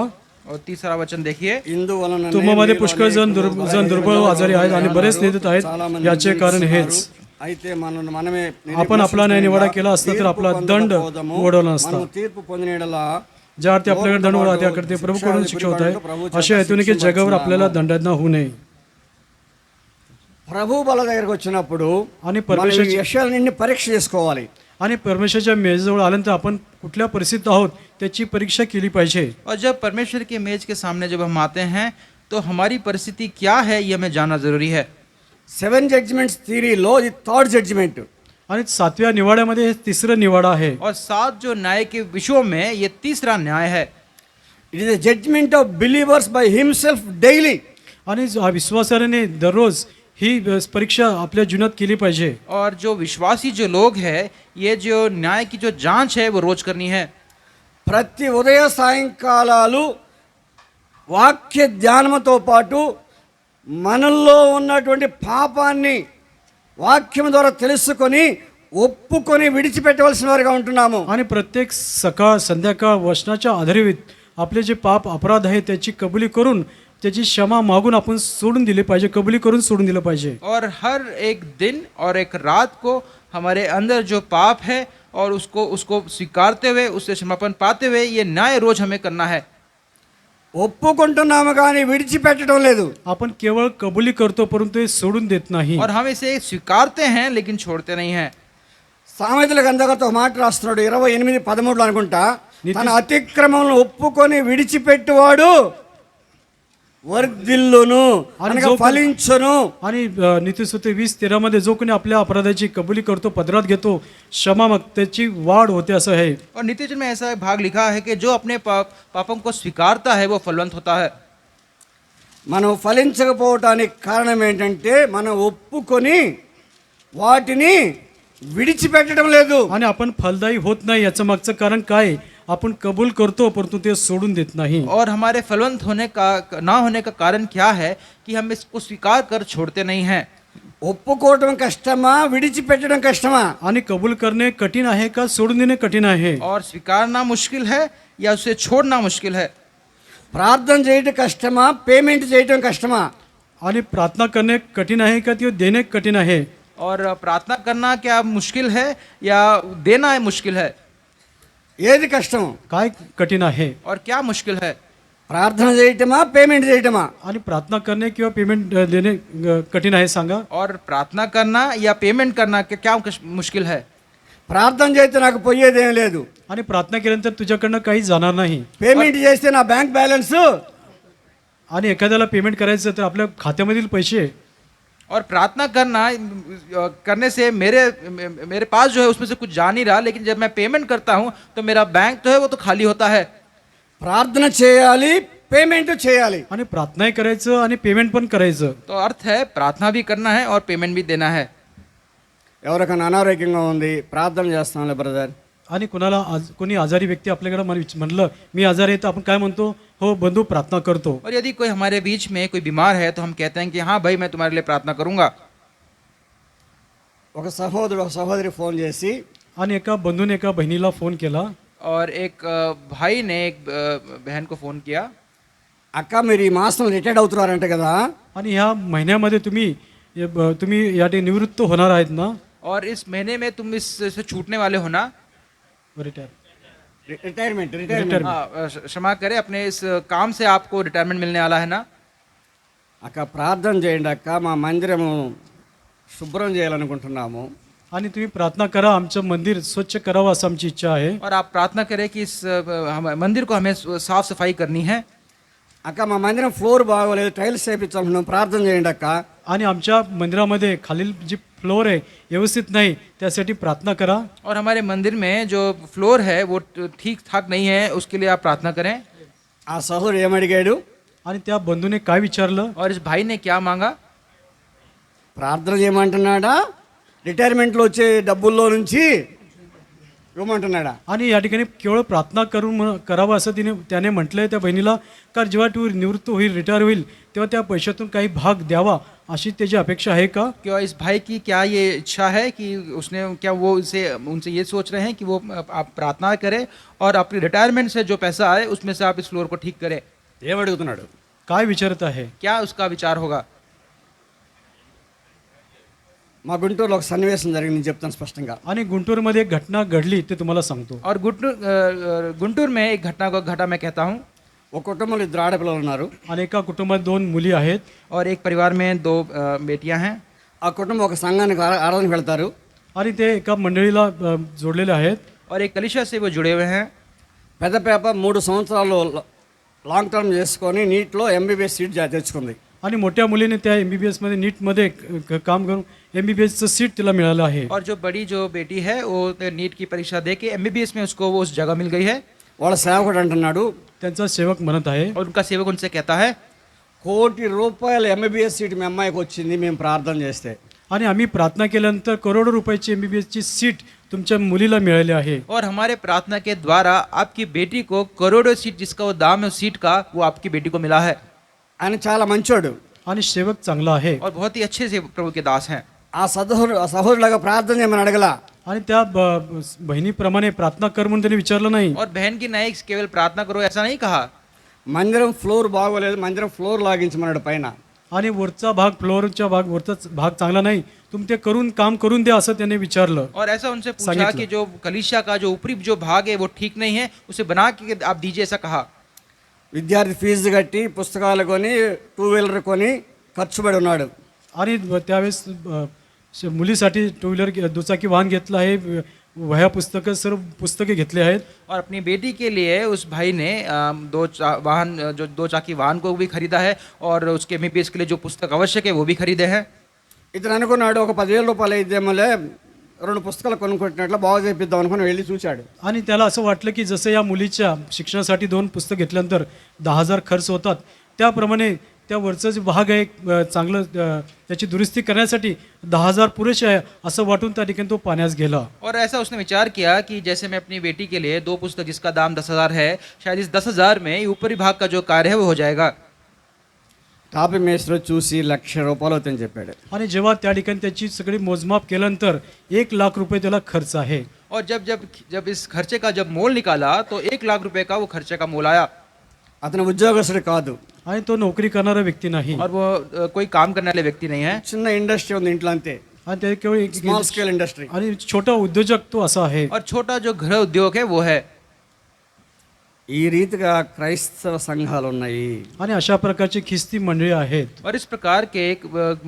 और तीसरा वचन देखिए. ఇందువలన तुम्हामध्ये पुष्कळ जण दुर्बळ आजारी आहेत आणि बरेच निंदित आहेत, याचे कारण हेच అయితే మనమే आपण आपला न्याय निवाडा केला असता तर आपला दंड ओढवला नसता. మనం తీర్పు పొందినడలా ज्या अर्थी आपल्याकडे दंड ओढा त्याकडे प्रभूकडून शिक्षा होत आहे, अशा हेतूने की जगावर आपल्याला दंडात्मक होऊ नये. ప్రభు బల దగ్గరికి వచ్చినప్పుడు आणि మనం परमेश्वर ఈ విషయాలన్నీ పరీక్ష చేసుకోవాలి. आणि परमेश्वरच्या मेजजवळ आल्यानंतर आपण कुठल्या परिस्थितीत आहोत त्याची परीक्षा केली पाहिजे. और जब परमेश्वर के मेज के सामने जब हम आते हैं तो हमारी परिस्थिति क्या है ये हमें जानना जरूरी है. 7 జడ్జిమెంట్స్ థియరీలో ఇది థర్డ్ జడ్జిమెంట్. आणि 7व्या निवाड्यामध्ये हे तिसरं निवाडा आहे. और 7 जो न्याय के विषयों में ये तीसरा न्याय है. It is the judgement of believers by himself daily. आणि विश्वासाने दररोज ही परीक्षा आपल्या जीवनात केली पाहिजे. और जो विश्वासी जो लोग हैं ये जो न्याय की जो जांच है वो रोज करनी है. ప్రతి ఉదయ సాయంకాలాలు వాక్య ధ్యానంతో పాటు మనల్లో ఉన్నటువంటి పాపాన్ని వాక్యం ద్వారా తెలుసుకొని ఒప్పుకొని విడిచిపెట్టవలసిన వారిగా ఉంటున్నాము. आणि प्रत्येक सकाळ संध्याकाळ वचनाच्या आधारित आपले जे पाप अपराध आहे त्याची कबुली करून त्याची क्षमा मागून आपण सोडून दिली पाहिजे, कबुली करून सोडून दिलं पाहिजे. और हर एक दिन और एक रात को हमारे अंदर जो पाप है और उसको स्वीकारते हुए उससे क्षमापण पाते हुए ये न्याय रोज हमें करना है. ఒప్పుకుంటున్నాము కానీ విడిచిపెట్టడం లేదు. आपण केवळ कबुली करतो परंतु ते सोडून देत नाही. और हम इसे स्वीकारते हैं लेकिन छोड़ते नहीं हैं. సామెతల గ్రంథకర్త ఒక మాట రాస్తున్నాడు 28:13 అనుకుంటా. తన అతిక్రమములను ఒప్పుకొని విడిచిపెట్టువాడు వర్ధిల్లును అనగా ఫలించును. आणि नीतिस्तुती 20:13 मध्ये जो कोणी आपल्या अपराधाची कबुली करतो, पदरात घेतो, क्षमा मग त्याची वाढ होते असं आहे. और नीतिवचन में ऐसा भाग लिखा है कि जो अपने पापों को स्वीकारता है वो फलवंत होता है. మనం ఫలించకపోవటానికి కారణం ఏంటంటే మనం ఒప్పుకొని వాటిని విడిచిపెట్టడం లేదు. आणि आपण फलदायी होत नाही याचं मागचं कारण काय? आपण कबूल करतो परंतु ते सोडून देत नाही. और हमारे फलवंत होने का ना होने का कारण क्या है कि हम इसको स्वीकार कर छोड़ते नहीं हैं. ఒప్పుకోవటం కష్టమా, విడిచిపెట్టడం కష్టమా? आणि कबूल करणे कठीण आहे का सोडून देणे कठीण आहे? और स्वीकारना मुश्किल है या उसे छोड़ना मुश्किल है. ప్రార్థన చేయడం కష్టమా, పేమెంట్ చేయడం కష్టమా? आणि प्रार्थना करणे कठीण आहे का ते देणे कठीण आहे? और प्रार्थना करना क्या मुश्किल है या देना मुश्किल है. ఏది కష్టం? काय कठीण आहे? और क्या मुश्किल है. ప్రార్థన చేయటమా, పేమెంట్ చేయటమా? आणि प्रार्थना करणे किंवा पेमेंट देणे कठीण आहे सांगा. और प्रार्थना करना या पेमेंट करना क्या मुश्किल है. ప్రార్థన చేస్తే నాకు పోయేదేం లేదు, आणि प्रार्थना केल्यानंतर तुझ्याकडनं काही जाणार नाही. పేమెంట్ చేస్తే నా బ్యాంక్ బ్యాలెన్స్. आणि एखाद्याला पेमेंट करायचं तर आपल्या खात्यामधील पैसे. और प्रार्थना करने से मेरे पास जो है उसमें से कुछ जा नहीं रहा, लेकिन जब मैं पेमेंट करता हूँ तो मेरा बैंक तो है वो तो खाली होता है. ప్రార్థన చేయాలి, పేమెంట్ చేయాలి. आणि प्रार्थनाही करायचं आणि पेमेंट पण करायचं. तो अर्थ है प्रार्थना भी करना है और पेमेंट भी देना है. ఎవరికైనా అనారోగ్యంగా ఉంది, ప్రార్థన చేస్తాంలే బ్రదర్. आणि कोणी आजारी व्यक्ती आपल्याकडे म्हणलं मी आजारी आहे तर आपण काय म्हणतो? हो बंधू प्रार्थना करतो. और यदि कोई हमारे बीच में कोई बीमार है तो हम कहते हैं कि हाँ भाई मैं तुम्हारे लिए प्रार्थना करूंगा. ఒక సహోదరుడు ఒక సహోదరి ఫోన్ చేసి आणि एका बंधूने एका बहिणीला फोन केला. और एक भाई ने एक बहन को फोन किया. అక్క మీరు ఈ మాసం రిటైర్డ్ అవుతున్నారంట కదా, आणि ह्या महिन्यामध्ये तुम्ही या ठिकाणी निवृत्त होणार आहेत ना? और इस महीने में तुम इससे छूटने वाले हो ना. రిటైర్మెంట్. हाँ, क्षमा करें, अपने इस काम से आपको रिटायरमेंट मिलने वाला है ना. అక్క ప్రార్థన చేయండి అక్క, మా మందిరము శుభ్రం చేయాలనుకుంటున్నాము. आणि तुम्ही प्रार्थना करा आमचं मंदिर स्वच्छ करावं असं आमची इच्छा आहे. और आप प्रार्थना करें कि इस मंदिर को हमें साफ सफाई करनी है. అక్క మా మందిరం ఫ్లోర్ బాగోలేదు, టైల్స్ వేయించాలనుకున్నాం, ప్రార్థన చేయండి అక్క. आणि आमच्या मंदिरामध्ये खालील जी फ्लोर आहे व्यवस्थित नाही त्यासाठी प्रार्थना करा. और हमारे मंदिर में जो फ्लोर है वो ठीक ठाक नहीं है, उसके लिए आप प्रार्थना करें. ఆ సహోదరుడు ఏమడిగాడు? आणि त्या बंधूने काय विचारलं? और इस भाई ने क्या मांगा? ప్రార్థన చేయమంటున్నాడా, రిటైర్మెంట్లో వచ్చే డబ్బుల్లో నుంచి ఇవ్వమంటున్నాడా? आणि या ठिकाणी केवळ प्रार्थना करून करावं असं त्याने म्हटलंय त्या बहिणीला, कारण जेव्हा तू निवृत्त होईल, रिटायर होईल, तेव्हा त्या पैशातून काही भाग द्यावा अशी त्याची अपेक्षा आहे का? क्या इस भाई की क्या ये इच्छा है कि उसने क्या वो उनसे ये सोच रहे हैं कि वो आप प्रार्थना करें और अपनी रिटायरमेंट से जो पैसा आए उसमें से आप इस फ्लोर को ठीक करें? ఏమడుగుతున్నాడు? काय विचारत आहे? क्या उसका विचार होगा? మా గుంటూరులో ఒక సన్నివేశం జరిగింది, నేను చెప్తాను స్పష్టంగా. आणि गुंटूरमध्ये एक घटना घडली ते तुम्हाला सांगतो. और गुंटूर में एक घटना को घटा मैं कहता हूँ. ఒక కుటుంబంలో ఇద్దరు ఆడపిల్లలు ఉన్నారు. आणि एका कुटुंबात 2 मुली आहेत. और एक परिवार में 2 बेटियां हैं. ఆ కుటుంబం ఒక సంఘానికి ఆరాధనకు వెళ్తారు. आणि ते एका मंडळीला जोडलेले आहेत. और एक कलिशा से वो जुड़े हुए हैं. పెద్ద పేప 3 సంవత్సరాలు లాంగ్ టర్మ్ చేసుకొని నీట్లో ఎంబీబీఎస్ సీట్ తెచ్చుకుంది. आणि मोठ्या मुलीने त्या MBBS मध्ये नीटमध्ये काम करून MBBSचं सीट तिला मिळालं आहे. और जो बड़ी जो बेटी है वो नीट की परीक्षा दे के MBBS में उसको वो उस जगह मिल गई है. వాళ్ళ సేవకుడు అంటున్నాడు, त्यांचा सेवक म्हणत आहे, और उनका सेवक उनसे कहता है, ₹1,00,00,000 ఎంబీబీఎస్ సీట్ మీ అమ్మాయికి వచ్చింది మేము ప్రార్థన చేస్తే. आणि आम्ही प्रार्थना केल्यानंतर करोडो रुपयाची MBBSची सीट तुमच्या मुलीला मिळाली आहे. और हमारे प्रार्थना के द्वारा आपकी बेटी को करोड़ों सीट जिसका वो दाम है उस सीट का वो आपकी बेटी को मिला है. ఆయన చాలా మంచోడు. आणि सेवक चांगला आहे. और बहुत ही अच्छे से प्रभु के दास हैं. ఆ సహోదరులాగా ప్రార్థన చేయమని అడగల. आणि त्या बहिणीप्रमाणे प्रार्थना कर म्हणून त्यांनी विचारलं नाही. और बहन की नहीं केवल प्रार्थना करो ऐसा नहीं कहा. మందిరం ఫ్లోర్ బాగోలేదు, మందిరం ఫ్లోర్ లాగించమన్నాడు పైన. आणि वरचा भाग फ्लोअरचा वरचा भाग चांगला नाही, तुम्ही ते काम करून द्या असं त्याने विचारलं. और ऐसा उनसे पूछा कि जो कलीसिया का जो ऊपरी जो भाग है वो ठीक नहीं है, उसे बना के आप दीजिए, ऐसा कहा. విద్యార్థి ఫీజు కట్టి పుస్తకాలు కొని 2 వీలర్ కొని ఖర్చు పడి ఉన్నాడు. आणि त्यावेळेस मुलीसाठी 2 व्हीलर दुचाकी वाहन घेतलं आहे, वह्या पुस्तकं सर्व पुस्तके घेतले आहेत. और अपनी बेटी के लिए उस भाई ने 2 चाकी वाहन को भी खरीदा है और उसके MBBS के लिए जो पुस्तक आवश्यक है वो भी खरीदे हैं. ఇతను అనుకున్నాడు ఒక ₹10,000 అయితేమలే 2 పుస్తకాలు కొనుక్కుంటున్నట్లు బాగు చేపిద్దాం అనుకుని వెళ్ళి చూశాడు. आणि त्याला असं वाटलं की जसं या मुलीच्या शिक्षणासाठी 2 पुस्तक घेतल्यानंतर 10,000 खर्च होतात, त्याप्रमाणे त्या वरचं जे भाग आहे चांगलं त्याची दुरुस्ती करण्यासाठी 10,000 पुरेसे आहे असं वाटून त्या ठिकाणी तो पाण्यास गेला. और ऐसा उसने विचार किया कि जैसे मैं अपनी बेटी के लिए 2 पुस्तक जिसका दाम 10,000 है, शायद इस 10,000 में ऊपरी भाग का जो कार्य है वो हो जाएगा. టాపీ మేస్త్రి చూసి ₹1,00,000 అవుతుందని చెప్పాడు. आणि जेव्हा त्या ठिकाणी त्याची सगळी मोजमाप केल्यानंतर 1,00,000 रुपये त्याला खर्च आहे. और जब इस खर्चे का जब मोल निकाला तो 1,00,000 रुपए का वो खर्चे का मोल आया. అతను ఉద్యోగస్తుడు కాదు. आणि तो नोकरी करणारा व्यक्ती नाही. और वो कोई काम करने वाले व्यक्ति नहीं है. చిన్న ఇండస్ట్రీ ఉంది ఇంట్లో అంతే. आणि ते केवळ స్మాల్ స్కేల్ ఇండస్ట్రీ. आणि छोटा उद्योजक तो असा आहे. और छोटा जो गृह उद्योग है वो है. ఈ రీతిగా క్రైస్తవ సంఘాలు ఉన్నాయి. आणि अशा प्रकारची ख्रिस्ती मंडळी आहेत. और इस प्रकार के एक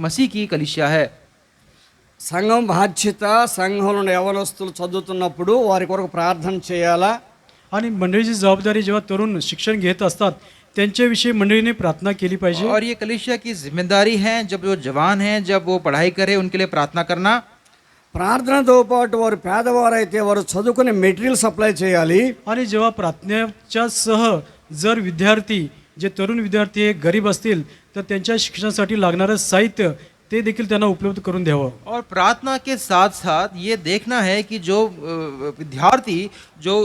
मसीह की कलीसिया है. సంఘం బాధ్యత సంఘంలో యవనస్తులు చదువుతున్నప్పుడు వారి కొరకు ప్రార్థన చేయాలా. आणि मंडळीची जबाबदारी जेव्हा तरुण शिक्षण घेत असतात त्यांच्याविषयी मंडळीने प्रार्थना केली पाहिजे. और ये कलीसिया की जिम्मेदारी है जब वो जवान हैं जब वो पढ़ाई करे उनके लिए प्रार्थना करना. ప్రార్థనతో పాటు వారు పేదవారైతే వారు చదువుకునే మెటీరియల్ సప్లై చేయాలి. आणि जेव्हा प्रार्थनेच्या सह जर विद्यार्थी जे तरुण विद्यार्थी हे गरीब असतील तर त्यांच्या शिक्षणासाठी लागणारं साहित्य ते देखील त्यांना उपलब्ध करून द्यावं. और प्रार्थना के साथ साथ ये देखना है कि जो विद्यार्थी जो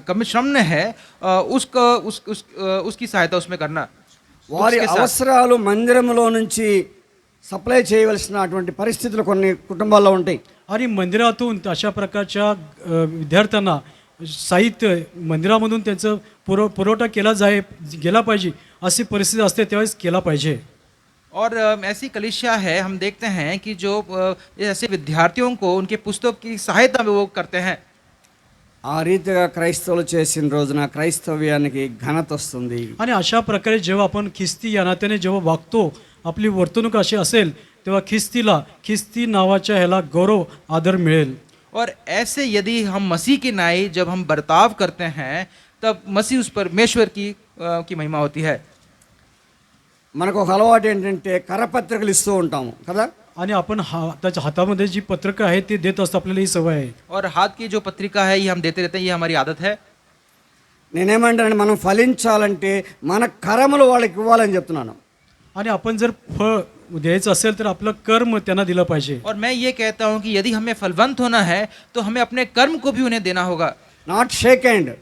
कमिश्रम है उसकी सहायता उसमें करना. వారి అవసరాలు మందిరంలో నుంచి సప్లై చేయవలసినటువంటి పరిస్థితులు కొన్ని కుటుంబాల్లో ఉంటాయి. आणि मंदिरातून अशा प्रकारच्या विद्यार्थ्यांना साहित्य मंदिरामधून त्यांचं पुरवठा गेला पाहिजे अशी परिस्थिती असते त्यावेळेस केला पाहिजे. और ऐसी कलीसिया है हम देखते हैं कि जो ऐसे विद्यार्थियों को उनके पुस्तक की सहायता में वो करते हैं. ఆ రీతిగా క్రైస్తవులు చేసిన రోజున క్రైస్తవ్యానికి ఘనత వస్తుంది. आणि अशा प्रकारे जेव्हा आपण ख्रिस्ती या नात्याने जेव्हा वागतो आपली वर्तणूक अशी असेल तेव्हा ख्रिस्ती नावाच्या ह्याला गौरव आदर मिळेल. और ऐसे यदि हम मसीह के नाई जब हम बर्ताव करते हैं तब मसीह उस परमेश्वर की महिमा होती है. మనకు ఒక అలవాటు ఏంటంటే కరపత్రికలు ఇస్తూ ఉంటాము కదా. आणि आपण त्याच्या हातामध्ये जी पत्रकं आहेत ते देत असतो, आपल्याला ही सवय आहे. और हाथ की जो पत्रिका है ये हम देते रहते हैं, ये हमारी आदत है. నేనేమంటానంటే మనం ఫలించాలంటే మన కరములు వాళ్ళకి ఇవ్వాలని చెప్తున్నాను. आणि आपण जर फळ द्यायचं असेल तर आपलं कर्म त्यांना दिलं पाहिजे. और मैं ये कहता हूँ कि यदि हमें फलवंत होना है तो हमें अपने कर्म को भी उन्हें देना होगा. Not shake hand.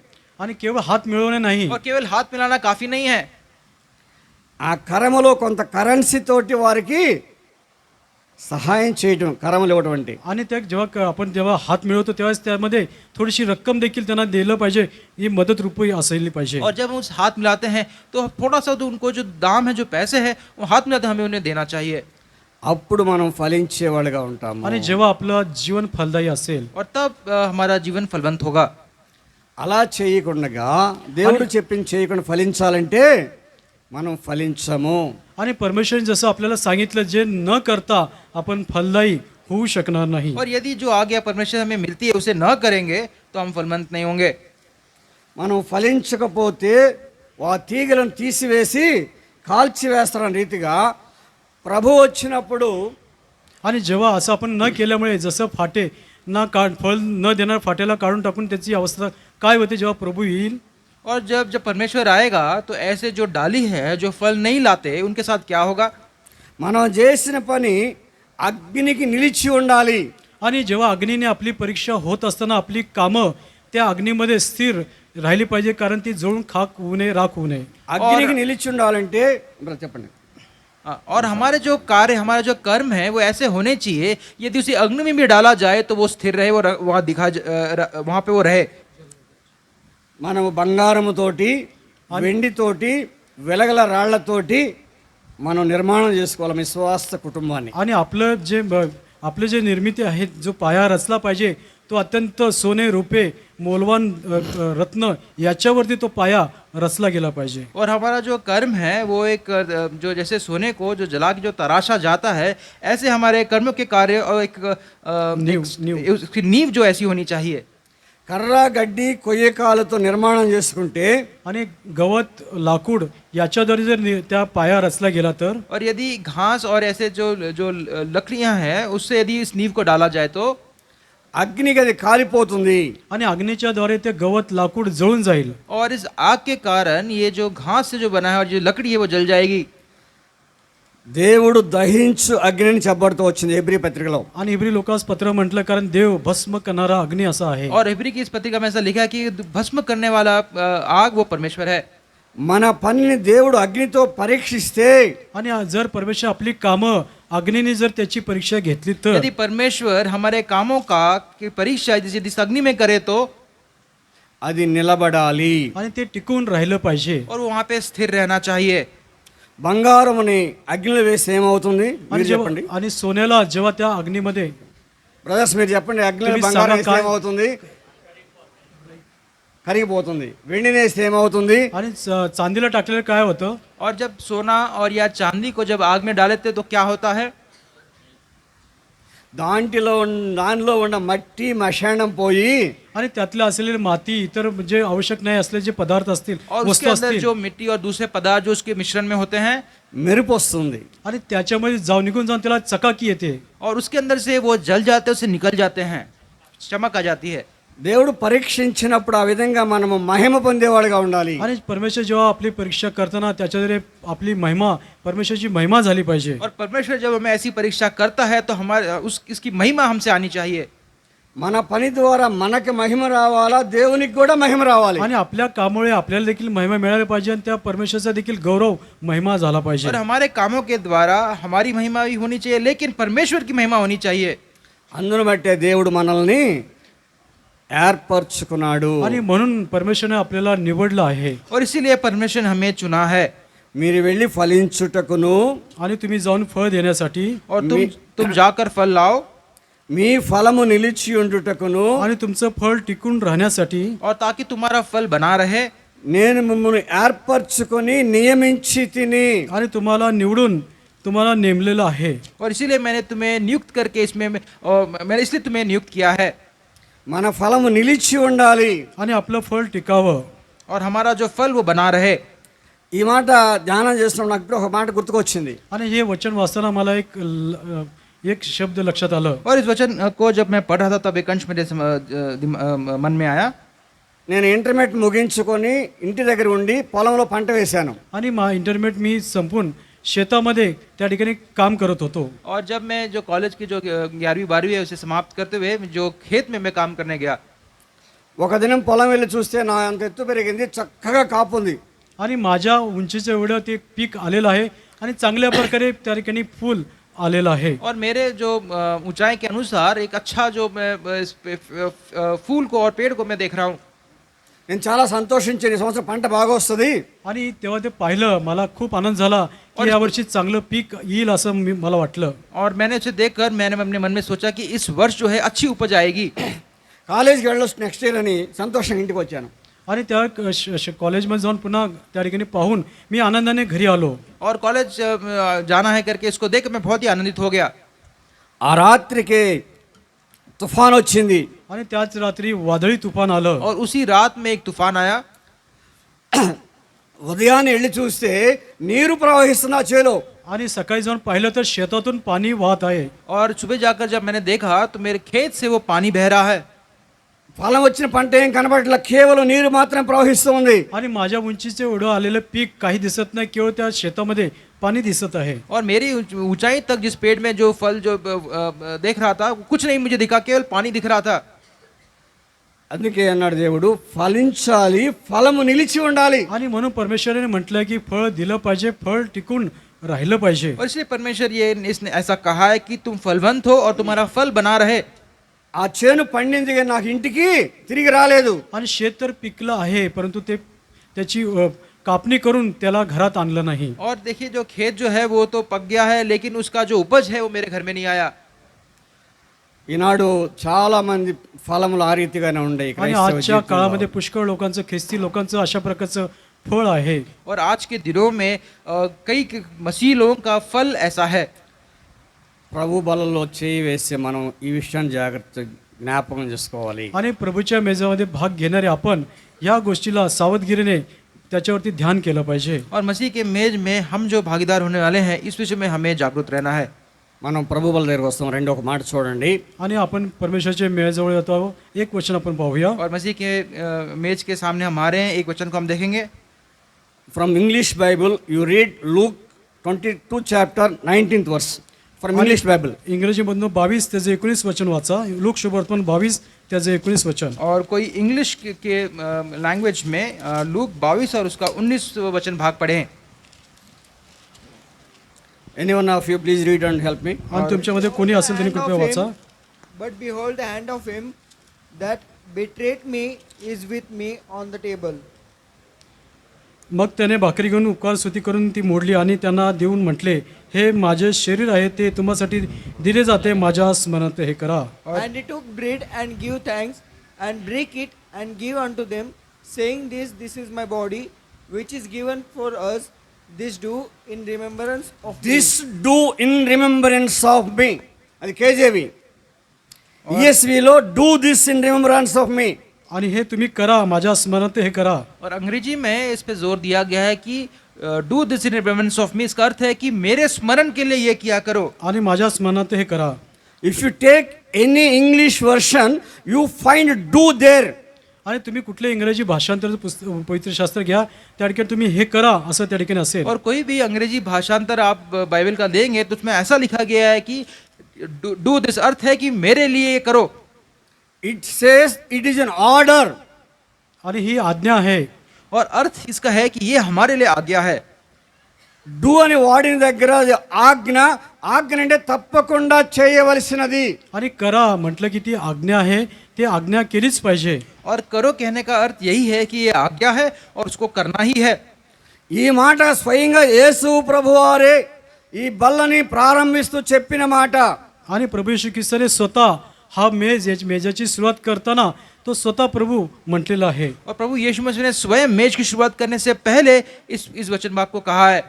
आणि केवळ हात मिळवणे नाही, और केवल हाथ मिलाना काफी नहीं है. ఆ కరములో కొంత కరెన్సీ తోటి వారికి సహాయం చేయటం, కరములు ఇవ్వటం అంటే. आणि त्या आपण जेव्हा हात मिळवतो तेव्हाच त्यामध्ये थोडीशी रक्कम देखील त्यांना दिलं पाहिजे, ही मदत रूपी असायला पाहिजे. और जब हम उस हाथ मिलाते हैं तो थोड़ा सा तो उनको जो दाम है, जो पैसे हैं, वो हाथ मिलाते हमें उन्हें देना चाहिए. అప్పుడు మనం ఫలించేవాళ్ళుగా ఉంటాము. आणि जेव्हा आपलं जीवन फलदायी असेल और तब हमारा जीवन फलवंत होगा. అలా చేయకుండా దేవుడు చెప్పింది చేయకుండా ఫలించాలంటే మనం ఫలించము. आणि परमेश्वराने जसं आपल्याला सांगितलं जे न करता आपण फलदायी होऊ शकणार नाही. और यदि जो आज्ञा परमेश्वर हमें मिलती है उसे न करेंगे तो हम फलवंत नहीं होंगे. మనం ఫలించకపోతే ఆ తీగలను తీసివేసి కాల్చివేస్తారన్న రీతిగా ప్రభు వచ్చినప్పుడు आणि जेव्हा असं आपण न केल्यामुळे जसं फाटे फळ न देणार फाट्याला काढून टाकून त्याची अवस्था काय होते जेव्हा प्रभू येईल. और जब जब परमेश्वर आएगा तो ऐसे जो डाली है, जो फल नहीं लाते, उनके साथ क्या होगा. మనం చేసిన పని అగ్నికి నిలిచి ఉండాలి. आणि जेव्हा अग्नीने आपली परीक्षा होत असताना आपली कामं त्या अग्नीमध्ये स्थिर राहिली पाहिजे, कारण ती जळून खाक होऊ नये, राख होऊ नये. అగ్నికి నిలిచి ఉండాలంటే చెప్పండి. और हमारे जो कार्य, हमारा जो कर्म है वो ऐसे होने चाहिए, यदि उसे अग्नि में भी डाला जाए तो वो स्थिर रहे, वो वहाँ पे वो रहे. మనము బంగారముతోటి వెండితోటి వెలగల రాళ్లతోటి మనం నిర్మాణం చేసుకోవాలి విశ్వాస కుటుంబాన్ని. आणि आपलं जे निर्मिती आहे, जो पाया रचला पाहिजे तो अत्यंत सोने रुपे मोलवान रत्न याच्यावरती तो पाया रचला गेला पाहिजे. और हमारा जो कर्म है वो एक जो जैसे सोने को जो जला के जो तराशा जाता है, ऐसे हमारे कर्म के कार्य और एक उसकी नींव जो ऐसी होनी चाहिए. కర్ర గడ్డి కొయ్యకాలతో నిర్మాణం చేసుకుంటే आणि गवत लाकूड याच्याद्वारे जर त्या पाया रचला गेला तर, और यदि घास और ऐसे जो जो लकड़ियां हैं उससे यदि इस नींव को डाला जाए तो అగ్నికి అది కాలిపోతుంది. आणि अग्नीच्या द्वारे ते गवत लाकूड जळून जाईल. और इस आग के कारण ये जो घास से जो बना है और जो लकड़ी है वो जल जाएगी. దేవుడు దహించు అగ్నిని చెప్పబడుతూ వచ్చింది హెబ్రీ పత్రికలో. आणि इब्री लोकास पत्र म्हटलं कारण देव भस्म करणारा अग्नी असा आहे. और इब्री की इस पत्रिका में ऐसा लिखा है कि भस्म करने वाला आग वो परमेश्वर है. మన पनिని దేవుడు అగ్నితో పరీక్షిస్తే आणि जर परमेश्वर आपली कामं अग्नीने जर त्याची परीक्षा घेतली तर, यदि परमेश्वर हमारे कामों का की परीक्षा यदि इस अग्नि में करे तो అది నిలబడాలి. आणि ते टिकून राहिलं पाहिजे. और वहाँ पे स्थिर रहना चाहिए. బంగారముని అగ్నిలో వేసి ఏమవుతుంది మీరు చెప్పండి. आणि सोन्याला जेव्हा त्या अग्नीमध्ये, బ్రదర్స్ మీరు చెప్పండి, అగ్నిలో तुम्ही బంగారం सांगा వేస్తే काय? ఏమవుతుంది? కరిగిపోతుంది. వెండిని వేస్తే ఏమవుతుంది? आणि चांदीला टाकलेलं काय होतं. और जब सोना और या चांदी को जब आग में डालते तो क्या होता है. దానిలో ఉన్న మట్టి మశానం పోయి आणि त्यातले असलेले माती, इतर जे आवश्यक नाही असलेले जे पदार्थ असतील, और उसके वस्तू अंदर असतील, जो मिट्टी और दूसरे पदार्थ जो उसके मिश्रण में होते हैं, మెరుపు వస్తుంది. आणि त्याच्यामध्ये निघून जाऊन त्याला चकाकी येते. और उसके अंदर से वो जल जाते हैं, उससे निकल जाते हैं, चमक आ जाती है. దేవుడు పరీక్షించినప్పుడు ఆ విధంగా మనము మహిమ పొందేవాడుగా ఉండాలి. आणि परमेश्वर जेव्हा आपली परीक्षा करताना त्याच्याद्वारे आपली महिमा, परमेश्वरची महिमा झाली पाहिजे. और परमेश्वर जब हमें ऐसी परीक्षा करता है तो हमारे इसकी महिमा हमसे आनी चाहिए. మన పని ద్వారా మనకి మహిమ రావాలా, దేవునికి కూడా మహిమ రావాలి. आणि आपल्या कामामुळे आपल्याला देखील महिमा मिळाली पाहिजे आणि त्या परमेश्वराचा देखील गौरव महिमा झाला पाहिजे. और हमारे कामों के द्वारा हमारी महिमा भी होनी चाहिए, लेकिन परमेश्वर की महिमा होनी चाहिए. అందును బట్టే దేవుడు మనల్ని ఏర్పరచుకున్నాడు. आणि म्हणून परमेश्वरने आपल्याला निवडलं आहे. और इसीलिए परमेश्वर ने हमें चुना है. మీరు వెళ్ళి ఫలించుటకును, आणि तुम्ही जाऊन फळ देण्यासाठी, और तुम जाकर फल लाओ, మీ ఫలము నిలిచి ఉండుటకును, आणि तुमचं फळ टिकून राहण्यासाठी, और ताकि तुम्हारा फल बना रहे, నేను మిమ్మల్ని ఏర్పరచుకొని నియమించి తిని. आणि तुम्हाला निवडून तुम्हाला नेमलेलं आहे. और इसीलिए मैंने तुम्हें नियुक्त करके मैंने इसलिए तुम्हें नियुक्त किया है. మన ఫలము నిలిచి ఉండాలి. आणि आपलं फळ टिकावं. और हमारा जो फल वो बना रहे. ఈ మాట ధ్యానం చేస్తున్నప్పుడు నాకు ఇప్పుడు ఒక మాట గుర్తుకొచ్చింది. आणि हे वचन वाचताना मला एक शब्द लक्षात आलं. और इस वचन को जब मैं पढ़ रहा था तब एक अंश मेरे मन में आया. నేను ఇంటర్మీడియట్ ముగించుకొని ఇంటి దగ్గర ఉండి పొలంలో పంట వేశాను. आणि इंटरमीडिएट मी संपून शेतामध्ये त्या ठिकाणी काम करत होतो. और जब मैं जो कॉलेज की जो 11वीं 12वीं है उसे समाप्त करते हुए जो खेत में मैं काम करने गया. ఒక దినం పొలం వెళ్ళి చూస్తే నా అంత ఎత్తు పెరిగింది, చక్కగా కాపు ఉంది. आणि माझ्या उंचीचं एवढं ते पीक आलेलं आहे आणि चांगल्या प्रकारे त्या ठिकाणी फूल आलेलं आहे. और मेरे जो ऊंचाई के अनुसार एक अच्छा जो मैं फूल को और पेड़ को मैं देख रहा हूँ. నేను చాలా సంతोषించాను, ఈ సంవత్సరం పంట బాగా వస్తుంది. आणि तेव्हा ते पाहिलं, मला खूप आनंद झाला की यावर्षी चांगलं पीक येईल असं मला वाटलं. और मैंने उसे देखकर मैंने अपने मन में सोचा कि इस वर्ष जो है अच्छी उपज आएगी. కాలేజీకి వెళ్ళొచ్చు నెక్స్ట్ ఇయర్ అని సంతోషంగా ఇంటికి వచ్చాను. आणि त्या कॉलेजमध्ये जाऊन पुन्हा त्या ठिकाणी पाहून मी आनंदाने घरी आलो. और कॉलेज जाना है करके इसको देख मैं बहुत ही आनंदित हो गया. ఆ రాత్రికి తుఫాన్ వచ్చింది. आणि त्याच रात्री वादळी तुफान आलं. और उसी रात में एक तूफान आया. ఉదయాన్నే వెళ్ళి చూస్తే నీరు ప్రవహిస్తున్న చేలో. आणि सकाळी जाऊन पाहिलं तर शेतातून पाणी वाहत आहे. और सुबह जाकर जब मैंने देखा तो मेरे खेत से वो पानी बह रहा है. ఫలం వచ్చిన పంట ఏం కనబడట్లా, కేవలం నీరు మాత్రం ప్రవహిస్తూ ఉంది. आणि माझ्या उंचीचे एवढं आलेलं पीक काही दिसत नाही, केवळ त्या शेतामध्ये पाणी दिसत आहे. और मेरी ऊंचाई तक जिस पेड़ में जो फल जो देख रहा था कुछ नहीं मुझे दिखा, केवल पानी दिख रहा था. అందుకే అన్నాడు దేవుడు, ఫలించాలి, ఫలము నిలిచి ఉండాలి. आणि म्हणून परमेश्वराने म्हटलं की फळ दिलं पाहिजे, फळ टिकून राहिलं पाहिजे. और इसलिए परमेश्वर इसने ऐसा कहा है कि तुम फलवंत हो और तुम्हारा फल बना रहे. ఆ చేను పండింది కానీ నాకు ఇంటికి తిరిగి రాలేదు. आणि शेत तर पिकलं आहे, परंतु ते त्याची कापणी करून त्याला घरात आणलं नाही. और देखिए जो खेत जो है वो तो पक गया है लेकिन उसका जो उपज है वो मेरे घर में नहीं आया. ఈనాడు చాలా మంది ఫలములు ఆ రీతిగానే ఉన్నాయి. आणि आजच्या काळामध्ये पुष्कळ लोकांचं, ख्रिस्ती लोकांचं अशा प्रकारचं फळ आहे. और आज के दिनों में कई मसीह लोगों का फल ऐसा है. ప్రభు బలలో చేయి వేసి మనం ఈ విషయాన్ని జాగ్రత్త జ్ఞాపకం చేసుకోవాలి. आणि प्रभूच्या मेजामध्ये भाग घेणारे आपण या गोष्टीला सावधगिरीने त्याच्यावरती ध्यान केलं पाहिजे. और मसीह के मेज में हम जो भागीदार होने वाले हैं इस विषय में हमें जागरूक रहना है. మనం ప్రభు బల దగ్గరకు వస్తాం. రెండో ఒక మాట చూడండి. आणि आपण परमेश्वराच्या मेळाजवळ येतो. एक वचन आपण पाहूया. और मसीह के मेज के सामने हम आ रहे हैं. एक वचन को हम देखेंगे. From English Bible you read look 22 chapter 19th वर्स. From English Bible. इंग्रजीमधून 22 त्याचे 19 वचन वाचा. लूक शुभवर्तमान 22 त्याचे 19 वचन. और कोई इंग्लिश के लैंग्वेज में लूक 22 और उसका 19 वचन भाग पढ़ें. Anyone of you please read and help me. आणि तुमच्यामध्ये कोणी असेल त्यांनी कृपया वाचा. But behold, the hand of him that betrayed me is with me on the table. मग त्याने भाकरी घेऊन उपकार स्तुती करून ती मोडली आणि त्यांना देऊन म्हटले, हे माझे शरीर आहे, ते तुम्हासाठी दिले जाते, माझ्या स्मरणार्थ हे करा. And he took bread and gave thanks and break it and give unto them, saying, This is my body, which is given for us. This do in remembrance of me. This do in remembrance of me. అది KJV. ESVలో do this in remembrance of me. आणि हे तुम्ही करा, माझ्या स्मरणार्थ हे करा. और अंग्रेजी में इस पे जोर दिया गया है कि do this in remembrance of me. इसका अर्थ है कि मेरे स्मरण के लिए ये किया करो. आणि माझ्या स्मरणार्थ हे करा. If you take any English version, you find do there. आणि तुम्ही कुठले इंग्रजी भाषांतर पवित्र शास्त्र घ्या, त्या ठिकाणी तुम्ही हे करा असं त्या ठिकाणी असेल. और कोई भी अंग्रेजी भाषांतर आप बाइबल का देंगे तो उसमें ऐसा लिखा गया है कि डू दिस. अर्थ है कि मेरे लिए ये करो. It says it is an order. आणि ही आज्ञा आहे. और अर्थ इसका है कि ये हमारे लिए आज्ञा है. డూ అని వాడిన దగ్గర అది ఆజ్ఞ. ఆజ్ఞ అంటే తప్పకుండా చేయవలసినది. आणि करा म्हटलं की ती आज्ञा आहे, ती आज्ञा केलीच पाहिजे. और करो कहने का अर्थ यही है कि ये आज्ञा है और उसको करना ही है. ఈ మాట స్వయంగా యేసు ప్రభువారే ఈ బల్లని ప్రారంభిస్తూ చెప్పిన మాట. आणि प्रभू येशू ख्रिस्ताने स्वतः हा मेजाची सुरुवात करताना तो स्वतः प्रभू म्हटलेला आहे. और प्रभु यीशु मसीह ने स्वयं मेज की शुरुआत करने से पहले इस वचन भाग को कहा है.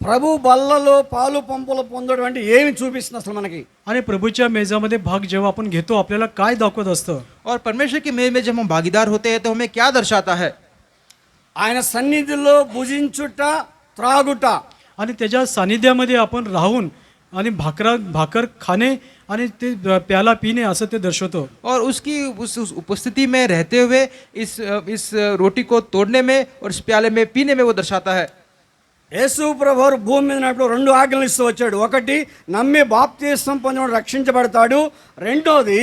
ప్రభు బల్లలో పాలు పంపులు పొందడం అంటే ఏమి చూపిస్తుంది అసలు మనకి? आणि प्रभूच्या मेजामध्ये भाग जेव्हा आपण घेतो आपल्याला काय दाखवत असतं? और परमेश्वर की मेज में जब हम भागीदार होते हैं तो हमें क्या दर्शाता है? ఆయన సన్నిధిలో భుజించుట త్రాగుట. आणि त्याच्या सानिध्यामध्ये आपण राहून आणि भाकर खाणे आणि ते प्याला पिणे असं ते दर्शवतो. और उसकी उस उपस्थिति में रहते हुए इस रोटी को तोड़ने में और इस प्याले में पीने में वो दर्शाता है. యేసు ప్రభువు భూమి మీద ఉన్నప్పుడు 2 ఆజ్ఞలు ఇస్తూ వచ్చాడు. ఒకటి, నమ్మి బాప్తిస్మం పొందినవాడు రక్షించబడతాడు. రెండోది,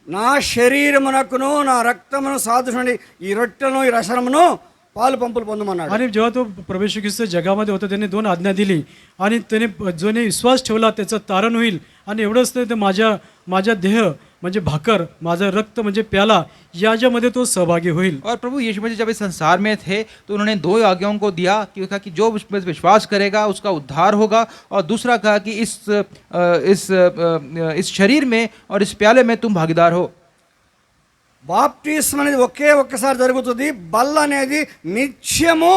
నా శరీరమునకును నా రక్తమును సాదృశ్యమైన ఈ రొట్టెలను ఈ రసమును పాలు పంపులు పొందమన్నాడు. आणि जेव्हा तो प्रभू येशू ख्रिस्त जगामध्ये होता त्याने 2 आज्ञा दिली आणि त्याने जोने विश्वास ठेवला त्याचं तारण होईल. आणि एवढंच नाही तर माझ्या देह म्हणजे भाकर, माझं रक्त म्हणजे प्याला याच्यामध्ये तो सहभागी होईल. और प्रभु यीशु मसीह जब इस संसार में थे तो उन्होंने 2 आज्ञाओं को दिया कि कहा कि जो उसमें विश्वास करेगा उसका उद्धार होगा, और दूसरा कहा कि इस शरीर में और इस प्याले में तुम भागीदार हो. బాప్టిస్మం అనేది ఒక్కసారి జరుగుతుంది. బల్ల అనేది నిత్యము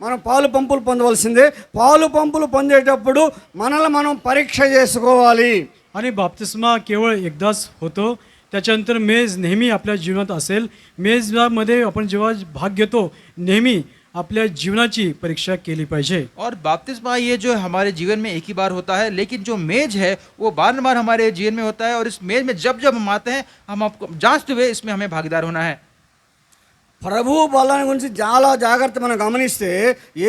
మనం పాలు పంపులు పొందవలసిందే. పాలు పంపులు పొందేటప్పుడు మనల్ని మనం పరీక్ష చేసుకోవాలి. आणि बाप्तिस्मा केवळ एकदाच होतो. त्याच्यानंतर मेज नेहमी आपल्या जीवनात असेल. मेजमध्ये आपण जेव्हा भाग घेतो नेहमी आपल्या जीवनाची परीक्षा केली पाहिजे. और बपतिस्मा ये जो हमारे जीवन में एक ही बार होता है, लेकिन जो मेज है वो बार बार हमारे जीवन में होता है. और इस मेज में जब जब हम आते हैं हम आपको जांचते हुए इसमें हमें भागीदार होना है. ప్రభు బలాన్ని గురించి చాలా జాగ్రత్త మనం గమనిస్తే,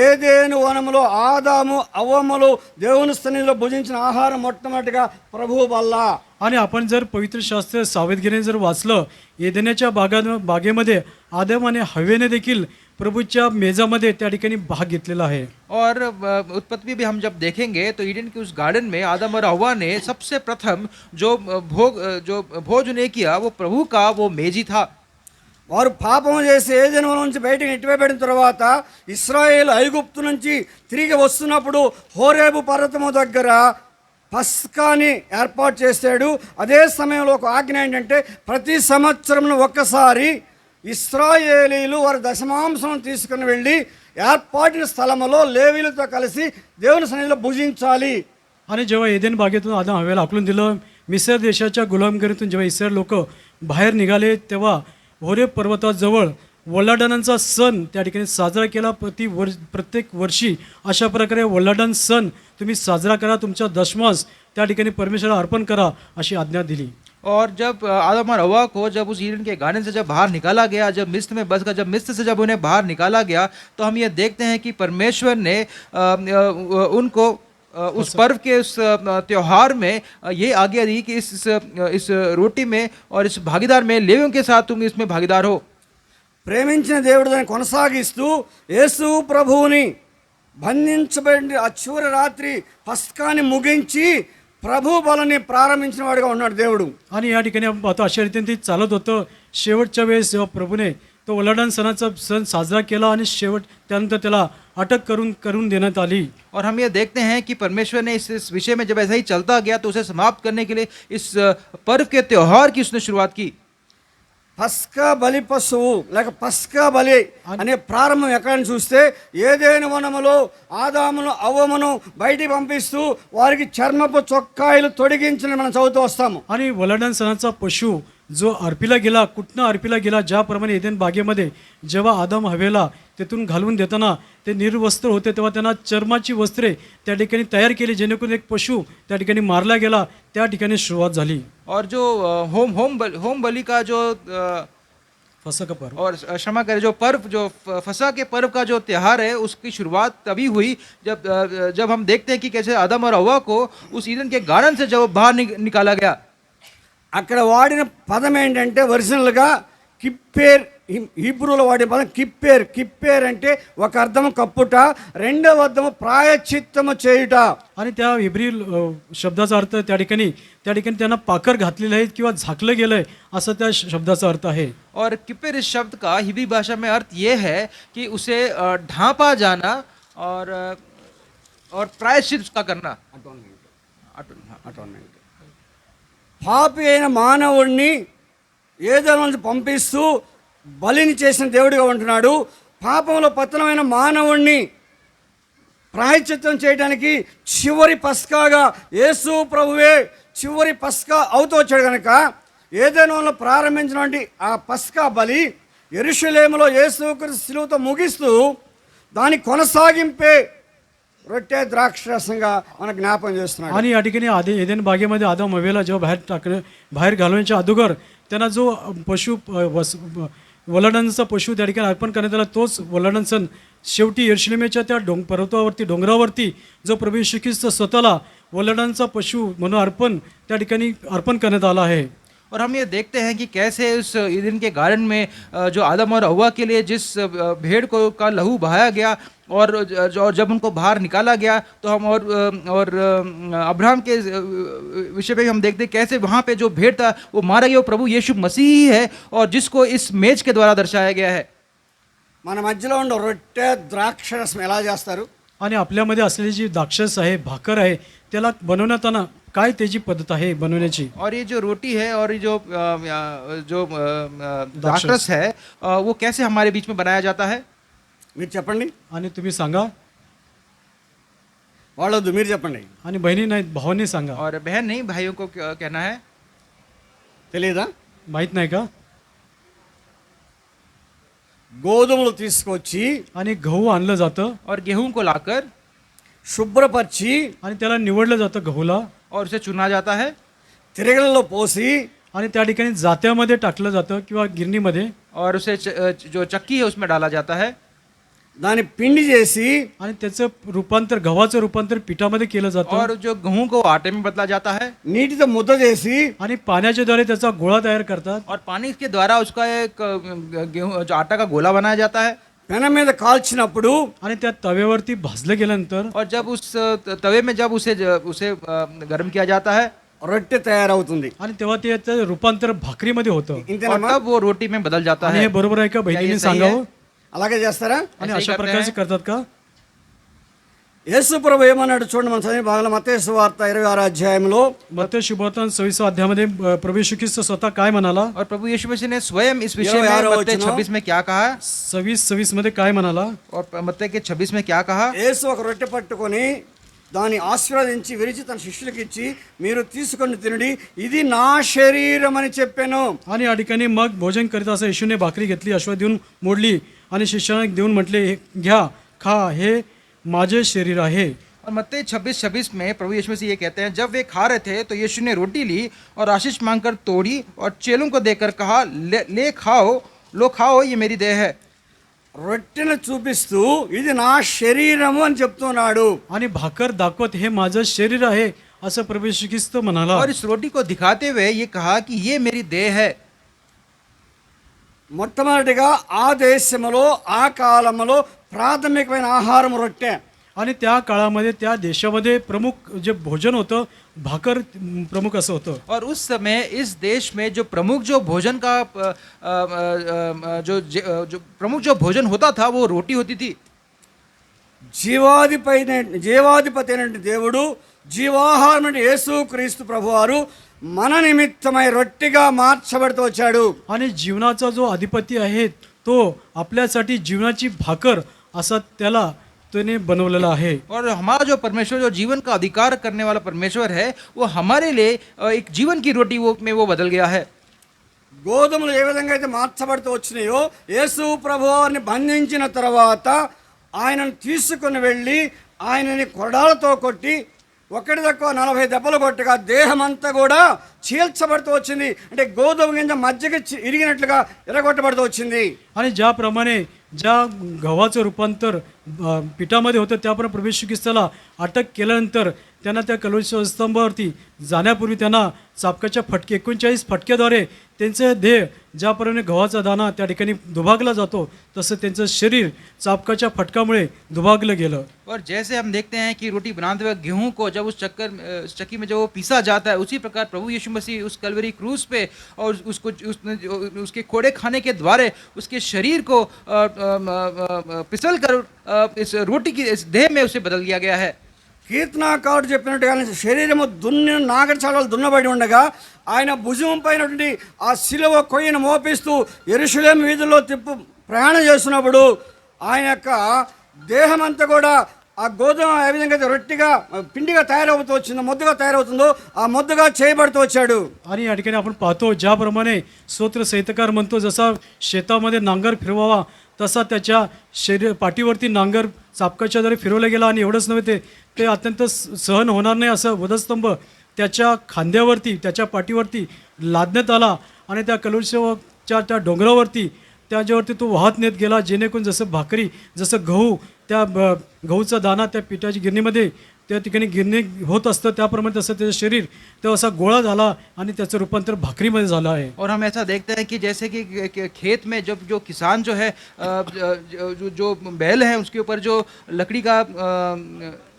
ఏదేను వనములో ఆదాము అవ్వములు దేవుని సన్నిధిలో భుజించిన ఆహారం మొట్టమొదటిగా ప్రభు బల్ల. आणि आपण जर पवित्र शास्त्र सावधगिरीने जर वाचलं, एदेनाच्या बागेमध्ये आदम आणि हवेने देखील प्रभूच्या मेजामध्ये त्या ठिकाणी भाग घेतलेला आहे. और उत्पत्ति भी हम जब देखेंगे तो ईडन के उस गार्डन में आदम और हव्वा ने सबसे प्रथम जो भोज उन्हें किया वो प्रभु का वो मेज ही था. వారు పాపం చేసి ఏదైనా నుంచి బయటకు నెట్టివేయబడిన తర్వాత ఇశ్రాయేలు ఐగుప్తు నుంచి తిరిగి వస్తున్నప్పుడు హోరేబు పర్వతము దగ్గర పస్కాని ఏర్పాటు చేశాడు. అదే సమయంలో ఒక ఆజ్ఞ ఏంటంటే, ప్రతి సంవత్సరం ఒక్కసారి ఇశ్రాయేలీలు వారి దశమాంశం తీసుకుని వెళ్ళి ఏర్పాటిన స్థలములో లేవీలతో కలిసి దేవుని సన్నిధిలో భుజించాలి. आणि जेव्हा एदेन बागेतून आदम हवेला हाकलून दिलं, मिस्र देशाच्या गुलामगिरीतून जेव्हा इस्रायल लोक बाहेर निघाले तेव्हा होरेब पर्वताजवळ वल्हाडानांचा सण त्या ठिकाणी साजरा केला. प्रत्येक वर्षी अशा प्रकारे वल्हाडान सण तुम्ही साजरा करा, तुमचा दशमांश त्या ठिकाणी परमेश्वराला अर्पण करा अशी आज्ञा दिली. और जब आदम और हव्वा को जब उस ईडन के गार्डन से जब बाहर निकाला गया, जब मिस्र में बस गया, जब मिस्र से जब उन्हें बाहर निकाला गया, तो हम ये देखते हैं कि परमेश्वर ने उनको उस पर्व के उस त्योहार में ये आज्ञा दी कि इस रोटी में और इस भागीदार में लेवियों के साथ तुम इसमें भागीदार हो. ప్రేమించిన దేవుడు దాన్ని కొనసాగిస్తూ యేసు ప్రభువుని బంధించబడి ఆ చివరి రాత్రి పస్కాని ముగించి ప్రభు బలని ప్రారంభించిన వాడిగా ఉన్నాడు దేవుడు. आणि या ठिकाणी आपण पाहतो अशा रीतीने ते चालत होतं. शेवटच्या वेळेस जेव्हा प्रभूने तो वल्हाडान सणाचा सण साजरा केला आणि त्यानंतर त्याला अटक करून देण्यात आली. और हम ये देखते हैं कि परमेश्वर ने इस विषय में जब ऐसा ही चलता गया तो उसे समाप्त करने के लिए इस पर्व के त्योहार की उसने शुरुआत की. పస్కా బలి పశువు లేక పస్కా బలి అనే ప్రారంభం ఎక్కడని చూస్తే, ఏదేను వనములో ఆదామును అవ్వమును బయటికి పంపిస్తూ వారికి చర్మపు చొక్కాయలు తొడిగించిన మనం చదువుతూ వస్తాము. आणि वल्हाडान सणाचा पशु जो अर्पीला गेला, कुठनं अर्पीला गेला, ज्याप्रमाणे एदेन बागेमध्ये जेव्हा आदम हवेला तेथून घालवून देताना ते निर्वस्त्र होते तेव्हा त्यांना चर्माची वस्त्रे त्या ठिकाणी तयार केली, जेणेकरून एक पशु त्या ठिकाणी मारला गेला. त्या ठिकाणी सुरुवात झाली. और जो होम बलि का जो फसह का पर्व और क्षमा करें जो पर्व जो फसह के पर्व का जो त्योहार है उसकी शुरुआत तभी हुई जब हम देखते हैं कि कैसे आदम और हव्वा को उस ईदन के गार्डन से जब बाहर निकाला गया. అక్కడ వాడిన పదం ఏంటంటే ఒరిజినల్గా కిప్పేర్, హీబ్రూలో వాడిన పదం కిప్పేర్ అంటే ఒక అర్థము కప్పుట, రెండవ అర్థము ప్రాయశ్చిత్తము చేయుట. आणि त्या हिब्री शब्दाचा अर्थ त्या ठिकाणी त्यांना पाकर घातलेलं आहे किंवा झाकलं गेलंय असं त्या शब्दाचा अर्थ आहे. और किप्पेर इस शब्द का हिब्री भाषा में अर्थ ये है कि उसे ढांपा जाना और प्रायश्चित उसका करना. పాపి అయిన మానవుడిని ఏదైనా నుంచి పంపిస్తూ బలిని చేసిన దేవుడిగా ఉంటున్నాడు. పాపంలో పతనమైన మానవుడిని ప్రాయశ్చిత్తం చేయడానికి చివరి పస్కాగా యేసు ప్రభువే చివరి పస్కా అవుతూ వచ్చాడు కనుక ఏదైనా ప్రారంభించినటువంటి ఆ పస్కా బలి యెరూషలేములో యేసుక్రీస్తు శిలువతో ముగిస్తూ దాని కొనసాగింపే రొట్టె ద్రాక్షరసంగా మనకు జ్ఞాపకం చేస్తున్నాడు. आणि या ठिकाणी एदेन बागेमध्ये आदम हवेला जेव्हा बाहेर घालवण्याच्या अगोदर त्यांना जो पशु वल्हाडांचा पशु त्या ठिकाणी अर्पण करण्यात आला, तोच वल्हाडां सण शेवटी यरुशलेमेच्या त्या पर्वतावरती डोंगरावरती जो प्रभू येशू ख्रिस्त स्वतःला वल्हाडांचा पशु म्हणून त्या ठिकाणी अर्पण करण्यात आला आहे. और हम ये देखते हैं कि कैसे उस ईदन के गार्डन में जो आदम और हव्वा के लिए जिस भेड़ को का लहू बहाया गया और जब उनको बाहर निकाला गया, तो हम और अब्राहम के विषय पे हम देखते हैं कैसे वहाँ पे जो भेड़ था वो मारा गया, वो प्रभु यीशु मसीह है और जिसको इस मेज के द्वारा दर्शाया गया है. మన మధ్యలో ఉన్న రొట్టె ద్రాక్షరసం ఎలా చేస్తారు? आणि आपल्यामध्ये असलेली जी द्राक्षस आहे, भाकर आहे, त्याला बनवण्यात काय त्याची पद्धत आहे बनवण्याची. और ये जो रोटी है और ये जो द्राक्षरस है वो कैसे हमारे बीच में बनाया जाता है? మీరు చెప్పండి. आणि तुम्ही सांगा. వాళ్ళొద్దు, మీరు చెప్పండి. आणि बहिणी नाही, भावांनी सांगा. और बहन नहीं, भाइयों को कहना है. తెలియదా? माहित नाही का? గోధుమలు తీసుకొచ్చి आणि गहू आणलं जातं और गेहूं को लाकर శుభ్రపరిచి आणि त्याला निवडलं जातं गहूला, और उसे चुना जाता है తిరగలలో పోసి आणि त्या ठिकाणी जात्यामध्ये टाकलं जातं किंवा गिरणीमध्ये, और उसे जो चक्की है उसमें डाला जाता है. దాన్ని పిండి చేసి आणि त्याचं रूपांतर, गव्हाचं रूपांतर पिठामध्ये केलं जातं और जो गेहूं को आटे में बदला जाता है నీటితో ముద్ద చేసి आणि पाण्याच्या द्वारे त्याचा गोळा तयार करतात और पानी के द्वारा उसका एक गेहूं जो आटा का गोला बनाया जाता है. పెన మీద కాల్చినప్పుడు आणि त्या तव्यावरती भाजलं गेल्यानंतर और जब उस तवे में जब उसे गर्म किया जाता है రొట్టె తయారవుతుంది. आणि तेव्हा ते त्याचं रूपांतर भाकरीमध्ये होतं. और ఇంతేనమ్మా? तब वो रोटी में बदल जाता आणि है. हे बरोबर आहे का? बहिणींनी सांगावं. అలాగే చేస్తారా? आणि ऐसे ही अशा करते प्रकारचे हैं. करतात का? యేసు ప్రభు ఏమన్నాడు చూడండి, మన చదివిన భాగంలో మత్తయి సువార్త 26వ అధ్యాయంలో मत्ती शुभवर्तमान 26 अध्यायामध्ये प्रभू येशू ख्रिस्त स्वतः काय म्हणाला? और प्रभु यीशु मसीह ने स्वयं इस विषय में 26 मत्ती 26 में क्या कहा 26 मध्ये काय म्हणाला? और मत्ती के 26 में क्या कहा? యేసు ఒక రొట్టె పట్టుకొని దాన్ని ఆశీర్వదించి విరిచి తన శిష్యులకు ఇచ్చి, మీరు తీసుకొని తినండి, ఇది నా శరీరం అని చెప్పాను. आणि या ठिकाणी मग भोजन करीत असं येशूने भाकरी घेतली, आशीर्वाद देऊन मोडली आणि शिष्याला देऊन म्हटले, घ्या, खा, हे माझे शरीर आहे. और मत्ती 26 में प्रभु यीशु मसीह ये कहते हैं, जब वे खा रहे थे तो यीशु ने रोटी ली और आशीष मांगकर तोड़ी और चेलों को देकर कहा, ले खाओ, लो खाओ, ये मेरी देह है. రొట్టెను చూపిస్తూ ఇది నా శరీరము అని చెప్తున్నాడు. आणि भाकर दाखवत हे माझं शरीर आहे असं प्रभू येशू ख्रिस्त म्हणाला. और इस रोटी को दिखाते हुए ये कहा कि ये मेरी देह है. మొట్టమొదటిగా ఆ దేశంలో ఆ కాలంలో ప్రాథమికమైన ఆహారం రొట్టె. आणि त्या काळामध्ये त्या देशामध्ये प्रमुख जे भोजन होतं, भाकर प्रमुख असं होतं. और उस समय इस देश में जो प्रमुख जो भोजन का जो प्रमुख जो भोजन होता था वो रोटी होती थी. జీవాధిపతి అయిన దేవుడు, జీవాహారం యేసు క్రీస్తు ప్రభువారు మన నిమిత్తమై రొట్టెగా మార్చబడుతూ వచ్చాడు. आणि जीवनाचा जो अधिपती आहे तो आपल्यासाठी जीवनाची भाकर असा त्याला त्याने बनवलेला आहे. और हमारा जो परमेश्वर जो जीवन का अधिकार करने वाला परमेश्वर है वो हमारे लिए एक जीवन की रोटी वो बदल गया है. గోధుమలు ఏ విధంగా అయితే మార్చబడుతూ వచ్చినాయో, యేసు ప్రభువారిని బంధించిన తర్వాత ఆయనను తీసుకుని వెళ్ళి ఆయనని కొరడాలతో కొట్టి ఒకటి తక్కువ 40 దెబ్బలు కొట్టగా దేహం అంతా కూడా చీల్చబడుతూ వచ్చింది. అంటే గోధుమ గింజ మధ్యకి ఇరిగినట్లుగా ఎరగొట్టబడుతూ వచ్చింది. आणि ज्याप्रमाणे ज्या गव्हाचं रूपांतर पिठामध्ये होतं, त्याप्रमाणे प्रभू येशू ख्रिस्ताला अटक केल्यानंतर त्यांना त्या कलोशी स्तंभावरती जाण्यापूर्वी त्यांना चाबकाच्या 39 फटक्याद्वारे त्यांचे देह ज्याप्रमाणे गव्हाचा दाना त्या ठिकाणी दुभागला जातो, तसं त्यांचं शरीर चाबकाच्या फटकामुळे दुभागलं गेलं. और जैसे हम देखते हैं कि रोटी बनाते हुए गेहूं को जब उस चक्की में जब वो पीसा जाता है, उसी प्रकार प्रभु यीशु मसीह उस कलवरी क्रूस पे और उसके कोड़े खाने के द्वारा उसके शरीर को पिसल कर इस रोटी की इस देह में उसे बदल दिया गया है. కీర్తనాకారుడు చెప్పినట్టుగా శరీరము నాగరచాలలు దున్నబడి ఉండగా ఆయన భుజం పైనటువంటి ఆ శిలువ కొయ్యను మోపిస్తూ యెరూషలేము వీధుల్లో ప్రయాణం చేస్తున్నప్పుడు ఆయన యొక్క దేహం అంతా కూడా ఆ గోధుమ ఏ విధంగా అయితే రొట్టిగా పిండిగా తయారవుతూ వచ్చిందో, ముద్దగా తయారవుతుందో ఆ ముద్దగా చేయబడుతూ వచ్చాడు. आणि या ठिकाणी आपण पाहतो ज्याप्रमाणे स्तोत्र संहिताकार म्हणतो, जसा शेतामध्ये नांगर फिरवावा तसा त्याच्या पाठीवरती नांगर चापकाच्या द्वारे फिरवला गेला. आणि एवढंच नव्हे, ते अत्यंत सहन होणार नाही असं वधस्तंभ त्याच्या खांद्यावरती, त्याच्या पाठीवरती लादण्यात आला आणि त्या कलुषच्या त्या डोंगरावरती त्याच्यावरती तो वाहत नेत गेला, जेणेकरून जसं भाकरी, जसं गहू त्या गहूचा दाना त्या पिठाची गिरणीमध्ये त्या ठिकाणी गिरणी होत असतं, त्याप्रमाणे तसं त्याचं शरीर तो असा गोळा झाला आणि त्याचं रूपांतर भाकरीमध्ये झालं आहे. और हम ऐसा देखते हैं कि जैसे कि खेत में जब जो किसान जो है जो बैल है उसके ऊपर जो लकड़ी का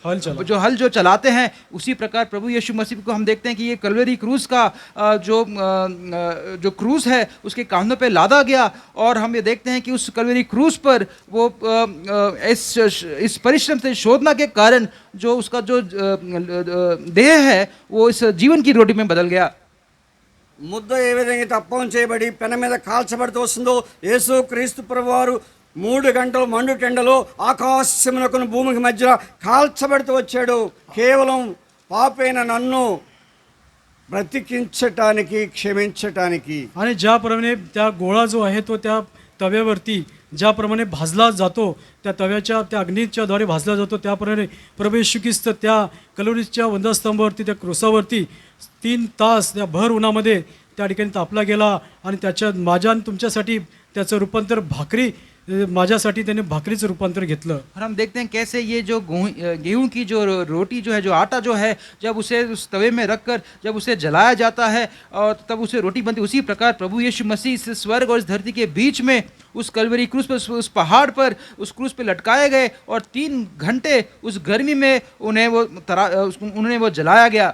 हल चला. जो हल जो चलाते हैं, उसी प्रकार प्रभु यीशु मसीह को हम देखते हैं कि ये कल्वरी क्रूस का जो क्रूस है उसके कांधों पे लादा गया. और हम ये देखते हैं कि उस कल्वरी क्रूस पर वो इस परिश्रम से शोधना के कारण जो उसका जो देह है वो इस जीवन की रोटी में बदल गया. ముద్ద ఏ విధంగా అయితే అప్పం చేయబడి పెన మీద కాల్చబడుతూ వస్తుందో, యేసు క్రీస్తు ప్రభువారు 3 గంటలు మండు టెండలో ఆకాశమునకు భూమికి మధ్య కాల్చబడుతూ వచ్చాడు, కేవలం పాపైన నన్ను బ్రతికించటానికి, క్షమించటానికి. आणि ज्याप्रमाणे त्या गोळा जो आहे तो त्या तव्यावरती ज्याप्रमाणे भाजला जातो, त्या तव्याच्या त्या अग्नीच्या द्वारे भाजला जातो, त्याप्रमाणे प्रभू येशू ख्रिस्त त्या कलोरीच्या वंदस्तंभावरती, त्या क्रूसावरती 3 तास त्या भर उन्हामध्ये त्या ठिकाणी तापला गेला. आणि त्याच्या माझ्या आणि तुमच्यासाठी त्याचं रूपांतर भाकरी, माझ्यासाठी त्याने भाकरीचं रूपांतर घेतलं. और हम देखते हैं कैसे ये जो गेहूं की जो रोटी जो है, जो आटा जो है, जब उसे उस तवे में रखकर जब उसे जलाया जाता है और तब उसे रोटी बनती, उसी प्रकार प्रभु यीशु मसीह इस स्वर्ग और इस धरती के बीच में उस कल्वरी क्रूस पर, उस पहाड़ पर, उस क्रूस पर लटकाए गए और 3 घंटे उस गर्मी में उन्हें वो जलाया गया.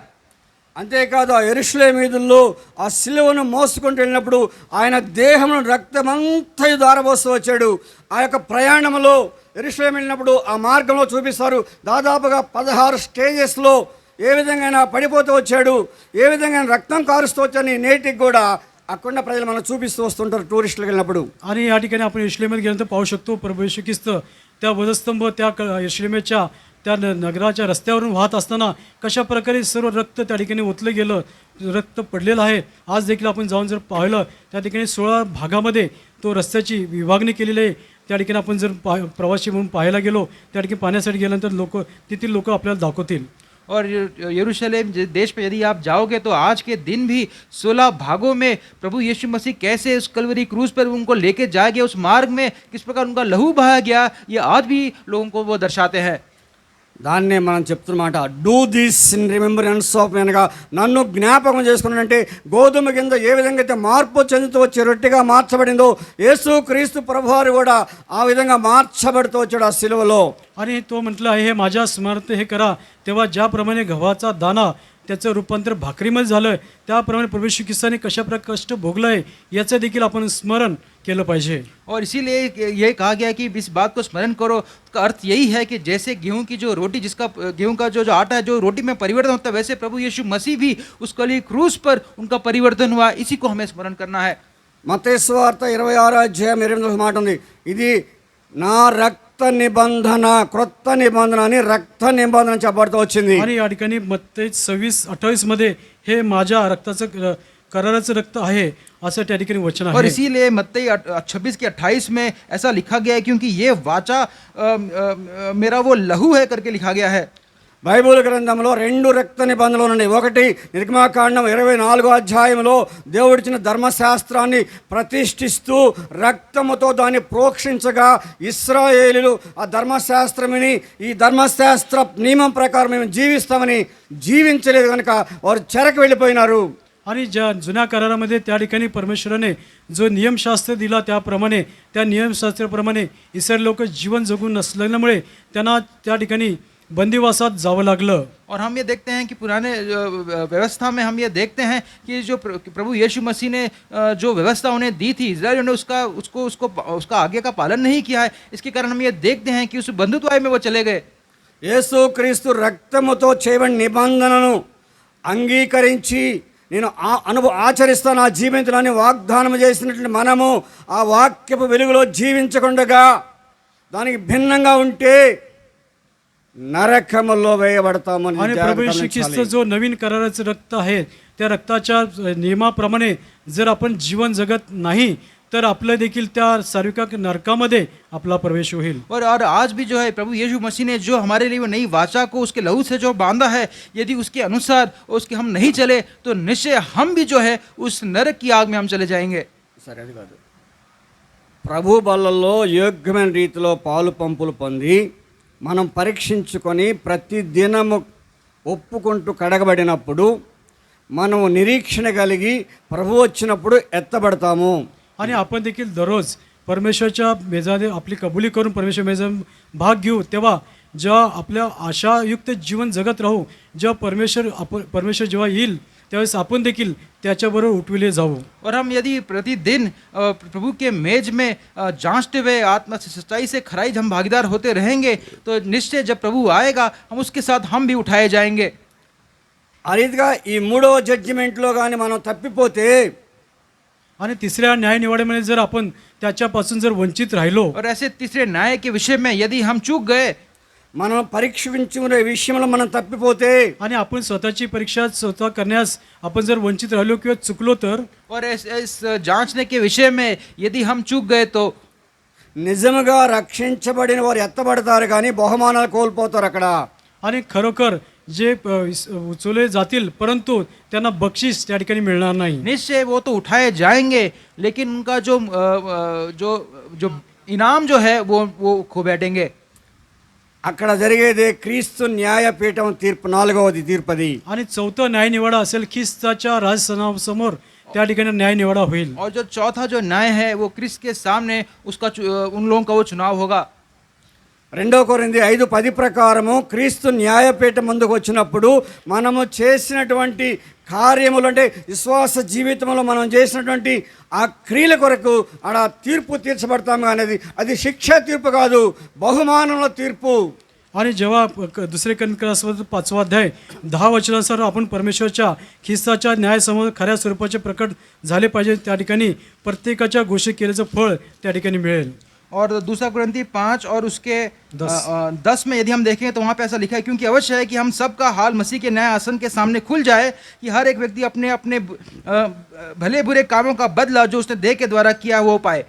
అంతేకాదు ఆ యెరూషలేము వీధుల్లో ఆ సిలువను మోసుకుంటూ వెళ్ళినప్పుడు ఆయన దేహంలో రక్తమంతయు దారబోస్తూ వచ్చాడు. ఆ యొక్క ప్రయాణంలో యెరూషలేము వెళ్ళినప్పుడు ఆ మార్గంలో చూపిస్తారు, దాదాపుగా 16 స్టేజెస్లో ఏ విధంగా ఆయన పడిపోతూ వచ్చాడు, ఏ విధంగా ఆయన రక్తం కారుస్తూ వచ్చాడని నేటికి కూడా అక్కడ ప్రజలు మనం చూపిస్తూ వస్తుంటారు టూరిస్టులకు వెళ్ళినప్పుడు. आणि या ठिकाणी आपण यरुशलेमात गेल्यानंतर पाहू शकतो प्रभू येशू ख्रिस्त त्या वधस्तंभ त्या यरुशलेमाच्या त्या नगराच्या रस्त्यावरून वाहत असताना कशा प्रकारे सर्व रक्त त्या ठिकाणी ओतलं गेलं, रक्त पडलेलं आहे. आज देखील आपण जाऊन जर पाहिलं, त्या ठिकाणी 16 भागामध्ये तो रस्त्याची विभागणी केलेली आहे. त्या ठिकाणी आपण जर प्रवासी म्हणून पाहायला गेलो, त्या ठिकाणी पाहण्यासाठी गेल्यानंतर तेथील लोक आपल्याला दाखवतील. और यरूशलेम देश पे यदि आप जाओगे तो आज के दिन भी 16 भागों में प्रभु यीशु मसीह कैसे उस कल्वरी क्रूस पर उनको लेके जाया गया, उस मार्ग में किस प्रकार उनका लहू बहाया गया, ये आज भी लोगों को वो दर्शाते हैं. దాన్నే మనం చెప్తున్నమాట, do this in remembrance of, అనగా నన్ను జ్ఞాపకం చేసుకున్నానంటే గోధుమ కింద ఏ విధంగా అయితే మార్పు చెందుతూ వచ్చి రొట్టెగా మార్చబడిందో, యేసు క్రీస్తు ప్రభువారు కూడా ఆ విధంగా మార్చబడుతూ వచ్చాడు ఆ సిలువలో. आणि तो म्हटलं आहे, हे माझ्या स्मरणार्थ हे करा. तेव्हा ज्याप्रमाणे गव्हाचा दाना त्याचं रूपांतर भाकरीमध्ये झालं, त्याप्रमाणे प्रभू येशू ख्रिस्ताने कशा प्रकारे कष्ट भोगलं आहे याचं देखील आपण स्मरण केलं पाहिजे. और इसीलिए ये कहा गया कि इस बात को स्मरण करो. का अर्थ यही है कि जैसे गेहूं की जो रोटी, जिसका गेहूं का जो आटा है, जो रोटी में परिवर्तन होता है, वैसे प्रभु यीशु मसीह भी उस कली क्रूस पर उनका परिवर्तन हुआ. इसी को हमें स्मरण करना है. మత్తయి సువార్త 26:28 మాట ఉంది, ఇది నా రక్త నిబంధన, క్రొత్త నిబంధన అని రక్త నిబంధన చెప్పబడుతూ వచ్చింది. आणि या ठिकाणी मत्ती 26-28 मध्ये हे माझ्या रक्ताचं कराराचं रक्त आहे असं त्या ठिकाणी वचन और आहे. इसीलिए मत्ती 26 के 28 में ऐसा लिखा गया है, क्योंकि ये वाचा मेरा वो लहू है करके लिखा गया है. బైబిల్ గ్రంథంలో 2 రక్త నిబంధనలు ఉన్నాయి. ఒకటి నిర్గమకాండం 24వ అధ్యాయంలో దేవుడిచ్చిన ధర్మశాస్త్రాన్ని ప్రతిష్ఠిస్తూ రక్తముతో దాన్ని ప్రోక్షించగా ఇశ్రాయేలీలు ఆ ధర్మశాస్త్రముని, ఈ ధర్మశాస్త్ర నియమం ప్రకారం మేము జీవిస్తామని జీవించలేదు కనుక వారు చెరకు వెళ్ళిపోయినారు. आणि ज्या जुन्या करारामध्ये त्या ठिकाणी परमेश्वराने जो नियमशास्त्र दिला, त्याप्रमाणे त्या नियमशास्त्राप्रमाणे इस्रायल लोक जीवन जगून नसल्यामुळे त्यांना त्या ठिकाणी बंदिवासात जावं लागलं. और हम ये देखते हैं कि पुराने व्यवस्था में हम ये देखते हैं कि जो प्रभु यीशु मसीह ने जो व्यवस्था उन्हें दी थी, इस्राएलियों ने उसका आगे का पालन नहीं किया है. इसके कारण हम ये देखते हैं कि उस बंधुत्व में वो चले गए. యేసు క్రీస్తు రక్తముతో చేయబడిన నిబంధనను అంగీకరించి నేను ఆచరిస్తాను, ఆ జీవించాలని వాగ్దానం చేసినట్లు మనము ఆ వాక్యపు వెలుగులో జీవించకుండా దానికి భిన్నంగా ఉంటే నరకములో వేయబడతామని आणि प्रभू येशू ख्रिस्त గమనించాలి. जो नवीन कराराचं रक्त आहे त्या रक्ताच्या नियमाप्रमाणे जर आपण जीवन जगत नाही तर आपलं देखील त्या सार्विक नरकामध्ये आपला प्रवेश होईल. और आज भी जो है प्रभु यीशु मसीह ने जो हमारे लिए वो नई वाचा को उसके लहू से जो बांधा है, यदि उसके अनुसार उसके हम नहीं चले तो निश्चय हम भी जो है उस नरक की आग में हम चले जाएंगे. సరే అది కాదు. ప్రభు బలలో యోగ్యమైన రీతిలో పాలు పంపులు పొంది మనం పరీక్షించుకొని ప్రతి దినము ఒప్పుకుంటూ కడగబడినప్పుడు మనము నిరీక్షణ కలిగి ప్రభు వచ్చినప్పుడు ఎత్తబడతాము. आणि आपण देखील दररोज परमेश्वरच्या मेजामध्ये आपली कबुली करून परमेश्वर मेजा भाग घेऊ तेव्हा जेव्हा आपल्या आशायुक्त जीवन जगत राहू, जेव्हा परमेश्वर जेव्हा येईल त्यावेळेस आपण देखील त्याच्याबरोबर उठविले जाऊ. और हम यदि प्रतिदिन प्रभु के मेज में जांचते हुए आत्मा से सच्चाई से खराई हम भागीदार होते रहेंगे तो निश्चय जब प्रभु आएगा हम उसके साथ हम भी उठाए जाएंगे. ఆ రీతిగా ఈ మూడవ జడ్జిమెంట్లో కానీ మనం తప్పిపోతే आणि तिसऱ्या न्याय निवाड्यामध्ये जर आपण त्याच्यापासून जर वंचित राहिलो और ऐसे तीसरे न्याय के विषय में यदि हम चूक गए మనం పరీక్షించుకునే విషయంలో మనం తప్పిపోతే आणि आपण स्वतःची परीक्षा स्वतः करण्यास आपण जर वंचित राहिलो किंवा चुकलो तर और इस जांचने के विषय में यदि हम चूक गए तो నిజముగా రక్షించబడిన వారు ఎత్తబడతారు కానీ బహుమానాలు కోల్పోతారు అక్కడ. आणि खरोखर जे उचलले जातील परंतु त्यांना बक्षीस त्या ठिकाणी मिळणार नाही. निश्चय वो तो उठाए जाएंगे लेकिन उनका जो जो जो इनाम जो है वो खो बैठेंगे. అక్కడ జరిగేదే క్రీస్తు న్యాయపీఠం తీర్పు, నాలుగవది తీర్పది. आणि चौथा न्याय निवाडा असेल ख्रिस्ताच्या राजसनासमोर त्या ठिकाणी न्याय निवाडा होईल. और जो चौथा जो न्याय है वो क्रिस्त के सामने उसका उन लोगों का वो चुनाव होगा. 2 కొరింథీ 5:10 ప్రకారము క్రీస్తు న్యాయపీఠం ముందుకు వచ్చినప్పుడు మనము చేసినటువంటి కార్యములు అంటే విశ్వాస జీవితంలో మనం చేసినటువంటి ఆ క్రియల కొరకు ఆడ తీర్పు తీర్చబడతాము. అనేది అది శిక్షా తీర్పు కాదు, బహుమానముల తీర్పు. आणि जेव्हा दुसरे कनिकासवर 5वा अध्याय 10 वचनानुसार आपण परमेश्वरच्या ख्रिस्ताच्या न्यायासमोर खऱ्या स्वरूपाचे प्रकट झाले पाहिजे त्या ठिकाणी प्रत्येकाच्या गोष्टी केल्याचं फळ त्या ठिकाणी मिळेल. और दूसरा कुरिन्थी 5 और उसके 10 में यदि हम देखें तो वहाँ पे ऐसा लिखा है क्योंकि अवश्य है कि हम सब का हाल मसीह के न्याय आसन के सामने खुल जाए कि हर एक व्यक्ति अपने अपने भले बुरे कामों का बदला जो उसने देह के द्वारा किया वो पाए.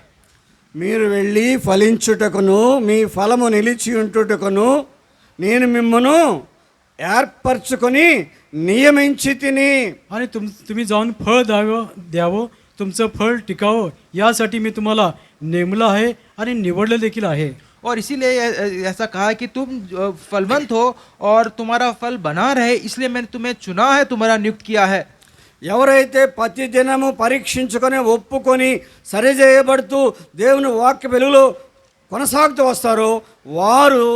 మీరు వెళ్ళి ఫలించుటకును మీ ఫలము నిలిచి ఉంటుటకును నేను మిమ్మను ఏర్పరచుకొని నియమించి తిని. आणि तुम्ही जाऊन फळ द्यावं तुमचं फळ टिकावं यासाठी मी तुम्हाला नेमलं आहे आणि निवडलं देखील आहे. और इसीलिए ऐसा कहा है कि तुम फलवंत हो और तुम्हारा फल बना रहे इसलिए मैंने तुम्हें चुना है, तुम्हारा नियुक्त किया है. ఎవరైతే ప్రతి దినము పరీక్షించుకొని ఒప్పుకొని సరిచేయబడుతూ దేవుని వాక్య వెలుగులో కొనసాగుతూ వస్తారో వారు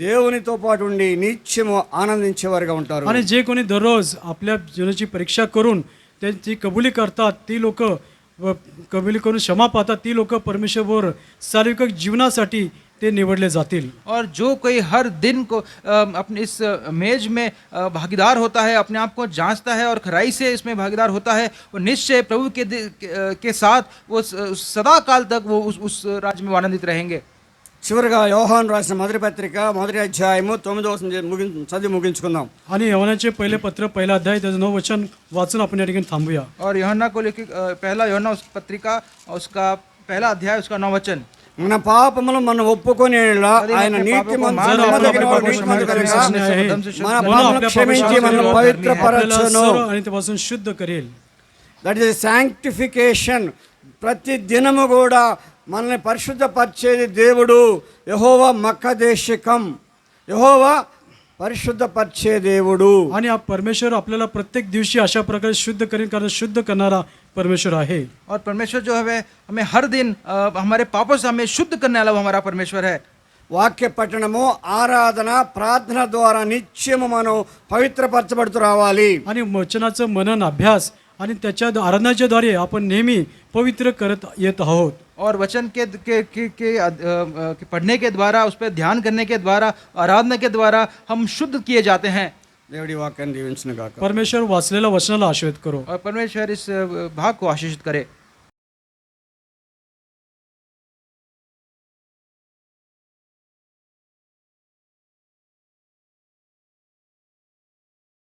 దేవునితో పాటు ఉండి నిత్యము ఆనందించేవారుగా ఉంటారు. आणि जे कोणी दररोज आपल्या जीवनाची परीक्षा करून त्यांची कबुली करतात ती लोक कबुली करून क्षमा पाहतात ती लोक परमेश्वरबरोबर सार्वत्रिक जीवनासाठी ते निवडले जातील. और जो कोई हर दिन को अपने इस मेज में भागीदार होता है, अपने आप को जांचता है और खराई से इसमें भागीदार होता है, वो निश्चय प्रभु के साथ वो सदा काल तक वो उस राज्य में आनंदित रहेंगे. చివరిగా యోహాను రాసిన మొదటి పత్రిక 1వ అధ్యాయము 9వ వచనం చదివి ముగించుకుందాం. आणि యోహాनाचे पहिले पत्र पहिला अध्याय त्याचं 9 वचन वाचून आपण या ठिकाणी थांबूया. और यूहन्ना को लेकर पहला यूहन्ना उस पत्रिका उसका पहला अध्याय उसका 9 वचन. మన పాపములు మనం ఒప్పుకొని ఆయన నీతిమంతుడు మన పాపములు క్షమించి మనల్ని పవిత్రపరచును. आणि त्यापासून शुद्ध करेल. That is sanctification. ప్రతి దినము కూడా మనల్ని పరిశుద్ధపరిచేది దేవుడు. యెహోవా మక్కదేశకం, యెహోవా పరిశుద్ధపరిచే దేవుడు. आणि परमेश्वर आपल्याला प्रत्येक दिवशी अशा प्रकारे शुद्ध करेल कारण शुद्ध करणारा परमेश्वर आहे. और परमेश्वर जो है हमें हर दिन हमारे पापों से हमें शुद्ध करने वाला हमारा परमेश्वर है. వాక్య పఠనము, ఆరాధన, ప్రార్థన ద్వారా నిత్యము మనం పవిత్రపరచబడుతూ రావాలి. आणि वचनाचं मनन अभ्यास आणि त्याच्या आराधनाच्या द्वारे आपण नेहमी पवित्र करत येत आहोत. और वचन के पढ़ने के द्वारा उस पर ध्यान करने के द्वारा आराधना के द्वारा हम शुद्ध किए जाते हैं. దేవుడి వాక్యాన్ని దీవించును గాక. परमेश्वर वाचलेल्या वचनाला आशीर्वाद करो. और परमेश्वर इस भाग को आशीषित करे.